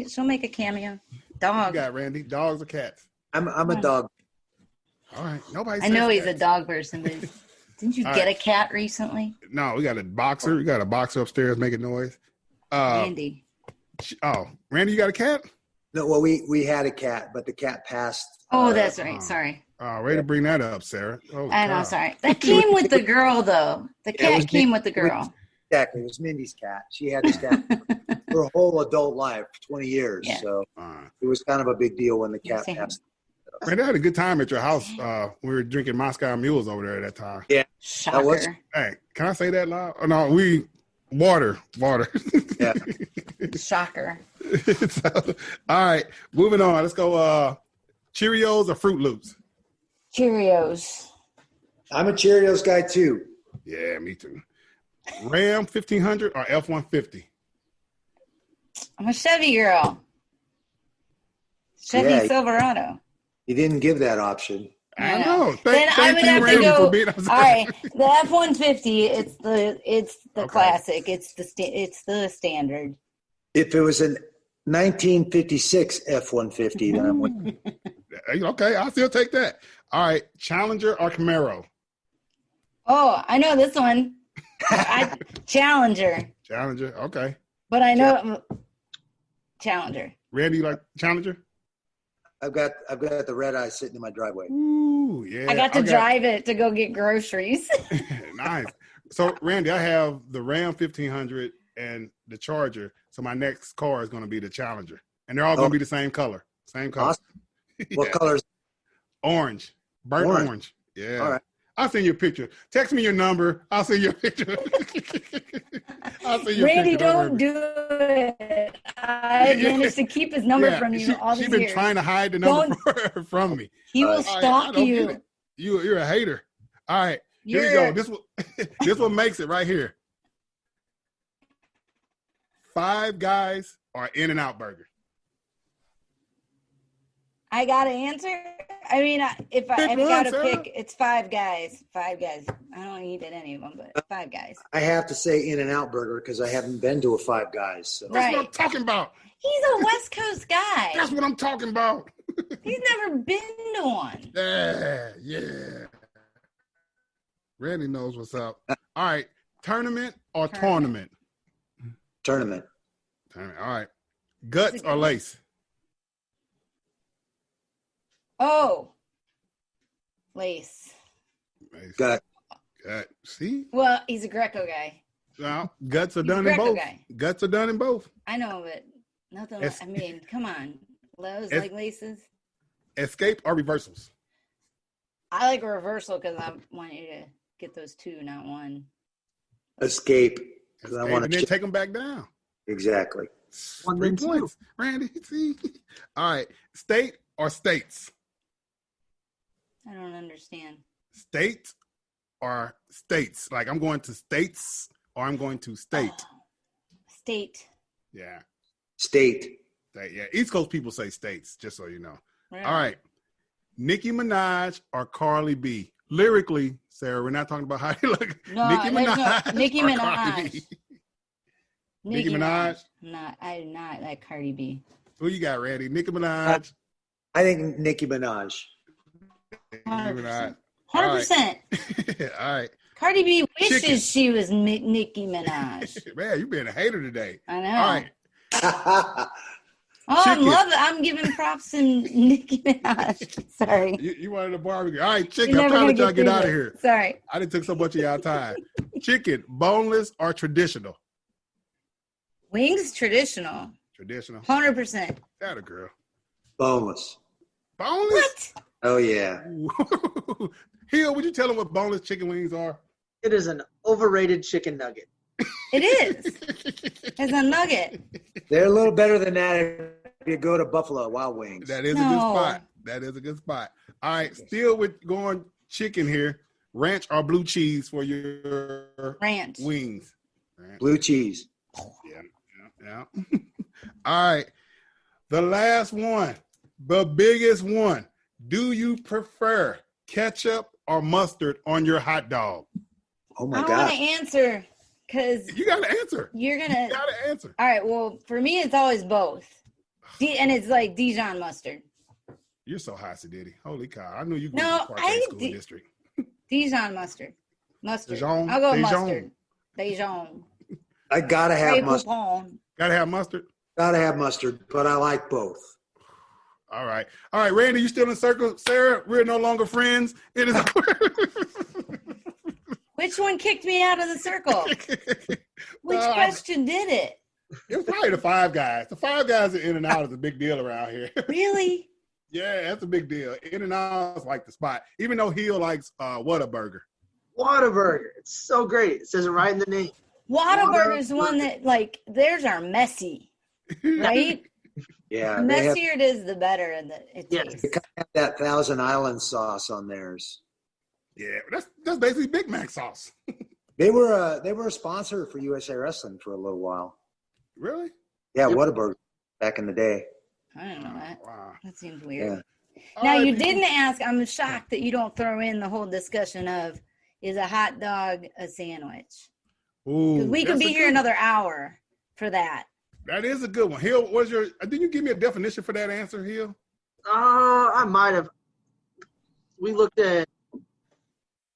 Speaker 5: She'll make a cameo.
Speaker 4: You
Speaker 5: Dog.
Speaker 4: got Randy. Dogs or cats?
Speaker 6: I'm a dog.
Speaker 4: All right. Nobody.
Speaker 5: I know
Speaker 4: says
Speaker 5: he's a
Speaker 4: cats.
Speaker 5: dog person, but didn't you
Speaker 4: All
Speaker 5: get
Speaker 4: right.
Speaker 5: a cat recently?
Speaker 4: No, we got a boxer. We got a boxer upstairs making noise.
Speaker 5: Randy.
Speaker 4: Oh, Randy, you got a cat?
Speaker 6: No, well, we had a cat, but the cat passed.
Speaker 5: Oh, that's right. Sorry.
Speaker 4: Ready to bring that up, Sarah.
Speaker 5: I know. Sorry. That came with the girl, though. The cat came with the girl.
Speaker 6: Exactly. It was Mindy's cat. She had this cat for her whole adult life, 20 years.
Speaker 5: Yeah.
Speaker 6: So it was kind of a big deal when the cat passed.
Speaker 4: Randy, I had a good time at your house. We were drinking Moscow mules over there at that time.
Speaker 6: Yeah.
Speaker 5: Shocker.
Speaker 4: Hey, can I say that loud? Oh, no, water.
Speaker 6: Yeah.
Speaker 5: Shocker.
Speaker 4: So, all right, moving on. Let's go Cheerios or Fruit Loops?
Speaker 5: Cheerios.
Speaker 6: I'm a Cheerios guy, too.
Speaker 4: Yeah, me too. Ram 1500 or F-150?
Speaker 5: I'm a Chevy girl. Chevy Silverado.
Speaker 6: You didn't give that option.
Speaker 4: I know.
Speaker 5: Then I would have to
Speaker 4: Randy,
Speaker 5: go.
Speaker 4: for being
Speaker 5: All right, the F-150. It's the classic. It's the standard.
Speaker 6: If it was an 1956 F-150, then I'm with you.
Speaker 4: Okay, I'll still take that. All right, Challenger or Camaro?
Speaker 5: Oh, I know this one. Challenger.
Speaker 4: Challenger, okay.
Speaker 5: But I know Challenger.
Speaker 4: Randy, you like Challenger?
Speaker 6: I've got the red eye sitting in my driveway.
Speaker 4: Ooh, yeah.
Speaker 5: I got to drive it to go get groceries.
Speaker 4: Nice. So, Randy, I have the Ram 1500 and the Charger. So my next car is going to be the Challenger. And they're all going to be the same color. Same color.
Speaker 6: Awesome. What color is
Speaker 4: Orange. Burnt orange. Yeah.
Speaker 6: All right.
Speaker 4: I'll send you a picture. Text me your number. I'll send you a picture.
Speaker 5: Randy, don't do it. I managed to keep his number from you all these
Speaker 4: years. She's been trying to hide the number from me.
Speaker 5: He will stalk you.
Speaker 4: You're a hater. All right. Here we go. This one makes it right here. Five Guys or In-N-Out Burger?
Speaker 5: I got to answer. I mean, if I got to pick, it's Five Guys. Five Guys. I don't eat at any of them, but Five Guys.
Speaker 6: I have to say In-N-Out Burger because I haven't been to a Five Guys. So.
Speaker 4: That's what I'm talking about.
Speaker 5: He's a West Coast guy.
Speaker 4: That's what I'm talking about.
Speaker 5: He's never been to one.
Speaker 4: Yeah. Randy knows what's up. All right. Tournament or tournament?
Speaker 6: Tournament.
Speaker 4: All right. Guts or lace?
Speaker 5: Oh. Lace.
Speaker 6: Gut.
Speaker 4: See?
Speaker 5: Well, he's a Greco guy.
Speaker 4: Well, guts are
Speaker 5: He's a
Speaker 4: done in
Speaker 5: Greco
Speaker 4: both.
Speaker 5: guy.
Speaker 4: Guts are done in both.
Speaker 5: I know, but nothing. I mean, come on. Those like laces.
Speaker 4: Escape or reversals?
Speaker 5: I like a reversal because I want you to get those two, not one.
Speaker 6: Escape. Because I want
Speaker 4: and then take them back down.
Speaker 6: Exactly.
Speaker 4: 3 points. Randy, see? All right. State or states?
Speaker 5: I don't understand.
Speaker 4: State or states? Like I'm going to states or I'm going to state?
Speaker 5: State.
Speaker 4: Yeah.
Speaker 6: State.
Speaker 4: Yeah. East Coast people say states, just so you know.
Speaker 5: Really?
Speaker 4: All right. Nicki Minaj or Carly B? Lyrically, Sarah, we're not talking about how you look.
Speaker 5: No,
Speaker 4: Nicki Minaj.
Speaker 5: Nicki
Speaker 4: or
Speaker 5: Minaj.
Speaker 4: Carly B? Nicki Minaj.
Speaker 5: I do not like Cardi B.
Speaker 4: Who you got, Randy? Nicki Minaj.
Speaker 6: I think Nicki Minaj.
Speaker 5: 100%. 100%.
Speaker 4: All right.
Speaker 5: Cardi B wishes she was Nicki Minaj.
Speaker 4: Man, you being a hater today.
Speaker 5: I know.
Speaker 4: All right.
Speaker 5: I'm loving. I'm giving props to Nicki Minaj. Sorry.
Speaker 4: You wanted a barbecue. All right, chicken. I'm trying to let y'all get out of here.
Speaker 5: Sorry.
Speaker 4: I didn't took so much of y'all time. Chicken, boneless or traditional?
Speaker 5: Wings, traditional.
Speaker 4: Traditional.
Speaker 5: 100%.
Speaker 4: That a girl.
Speaker 6: Boneless.
Speaker 4: Boneless?
Speaker 5: What?
Speaker 6: Oh, yeah.
Speaker 4: Hill, would you tell them what boneless chicken wings are?
Speaker 7: It is an overrated chicken nugget.
Speaker 5: It is. It's a nugget.
Speaker 6: They're a little better than that if you go to Buffalo Wild Wings.
Speaker 4: That is a good spot. That is a good spot. All right, still with going chicken here. Ranch or blue cheese for your
Speaker 5: ranch
Speaker 4: wings? Ranch.
Speaker 6: Blue cheese.
Speaker 4: Yeah. All right. The last one, the biggest one. Do you prefer ketchup or mustard on your hot dog?
Speaker 6: Oh, my God.
Speaker 5: I want to answer because
Speaker 4: you got to answer.
Speaker 5: You're going to.
Speaker 4: You got to answer.
Speaker 5: All right. Well, for me, it's always both. And it's like Dijon mustard.
Speaker 4: You're so hot, Siditi. Holy cow. I knew you could
Speaker 5: no,
Speaker 4: go to Park School District.
Speaker 5: Dijon mustard. Mustard.
Speaker 4: Dijon?
Speaker 5: I'll go
Speaker 4: Dijon.
Speaker 5: mustard. Dijon.
Speaker 6: I got to have mustard.
Speaker 4: Got to have mustard?
Speaker 6: Got to have mustard, but I like both.
Speaker 4: All right. All right, Randy, you still in circle? Sarah, we're no longer friends. It is.
Speaker 5: Which one kicked me out of the circle? Which question did it?
Speaker 4: It was probably the Five Guys. The Five Guys are in and out is a big deal around here.
Speaker 5: Really?
Speaker 4: Yeah, that's a big deal. In and out is like the spot. Even though Hill likes Whataburger.
Speaker 7: Whataburger. It's so great. It says it right in the name.
Speaker 5: Whataburger is one that, like, theirs are messy, right?
Speaker 6: Yeah.
Speaker 5: The messier it is, the better it tastes.
Speaker 6: They kind of have that Thousand Island sauce on theirs.
Speaker 4: Yeah, that's basically Big Mac sauce.
Speaker 6: They were a sponsor for USA Wrestling for a little while.
Speaker 4: Really?
Speaker 6: Yeah, Whataburger back in the day.
Speaker 5: I don't know that.
Speaker 4: Wow.
Speaker 5: That seems weird.
Speaker 6: Yeah.
Speaker 5: Now, you didn't ask. I'm shocked that you don't throw in the whole discussion of, is a hot dog a sandwich? Because we could be here another hour for that.
Speaker 4: That is a good one. Hill, didn't you give me a definition for that answer, Hill?
Speaker 7: I might have. We looked at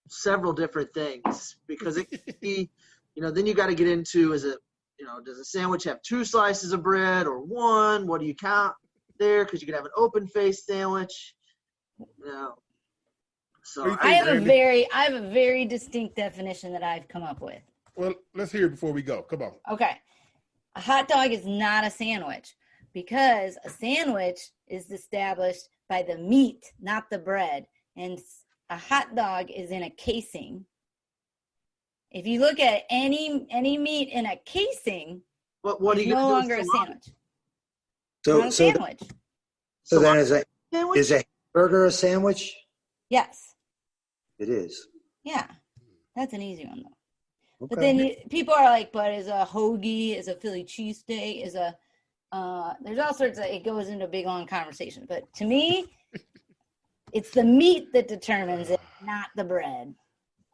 Speaker 7: several different things because it could be, then you got to get into, does a sandwich have 2 slices of bread or 1? What do you count there? Because you could have an open face sandwich. So
Speaker 5: I have a very distinct definition that I've come up with.
Speaker 4: Well, let's hear it before we go. Come on.
Speaker 5: Okay. A hot dog is not a sandwich because a sandwich is established by the meat, not the bread. And a hot dog is in a casing. If you look at any meat in a casing,
Speaker 7: what are you
Speaker 5: no longer a sandwich.
Speaker 6: So
Speaker 5: sandwich.
Speaker 6: So then is a burger a sandwich?
Speaker 5: Yes.
Speaker 6: It is.
Speaker 5: Yeah. That's an easy one though.
Speaker 6: Okay.
Speaker 5: But then people are like, but is a hoagie, is a Philly cheesesteak, is there's all sorts of, it goes into a big long conversation. But to me, it's the meat that determines it, not the bread.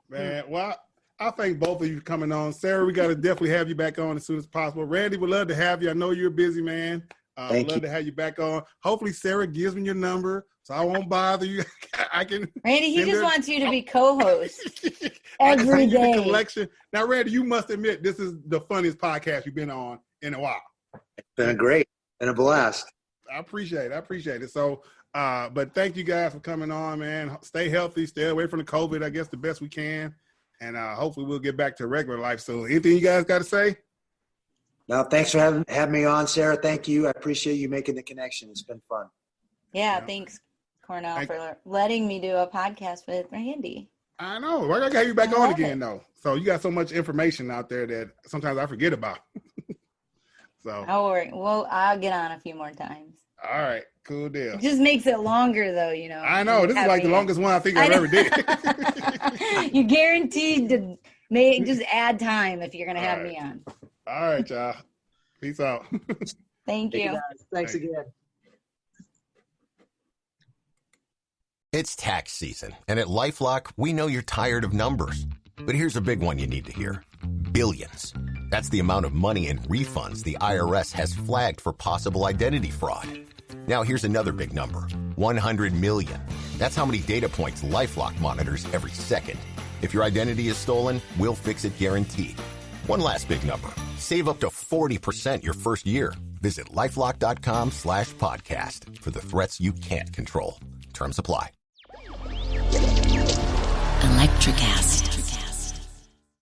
Speaker 4: Man, well, I thank both of you for coming on. Sarah, we got to definitely have you back on as soon as possible. Randy, we'd love to have you. I know you're a busy man. We'd love to have you back on. Hopefully, Sarah gives me your number so I won't bother you.
Speaker 5: Randy, he just wants you to be co-host every day.
Speaker 4: Collection. Now, Randy, you must admit this is the funniest podcast you've been on in a while.
Speaker 6: It's been great and a blast.
Speaker 4: I appreciate it. So, but thank you guys for coming on, man. Stay healthy. Stay away from the COVID, I guess, the best we can. and hopefully we'll get back to regular life soon. Anything you guys got to say?
Speaker 6: No, thanks for having me on, Sarah. Thank you. I appreciate you making the connection. It's been fun.
Speaker 5: Yeah, thanks, Cornell, for letting me do a podcast with Randy.
Speaker 4: I know. Why I got you back on again, though? So you got so much information out there that sometimes I forget about. So.
Speaker 5: Don't worry. Well, I'll get on a few more times.
Speaker 4: All right. Cool deal.
Speaker 5: It just makes it longer, though, you know.
Speaker 4: I know. This is like the longest one I think I've ever did.
Speaker 5: You're guaranteed to just add time if you're going to have me on.
Speaker 4: All right, y'all. Peace out.
Speaker 5: Thank you.
Speaker 7: Hey guys. Thanks again.
Speaker 11: It's tax season, and at LifeLock, we know you're tired of numbers. But here's a big one you need to hear. Billions. That's the amount of money in refunds the IRS has flagged for possible identity fraud. Now here's another big number. 100 million. That's how many data points LifeLock monitors every second. If your identity is stolen, we'll fix it guaranteed. One last big number. Save up to 40% your first year. Visit lifelock.com/podcast for the threats you can't control. Terms apply.
Speaker 12: Electricast.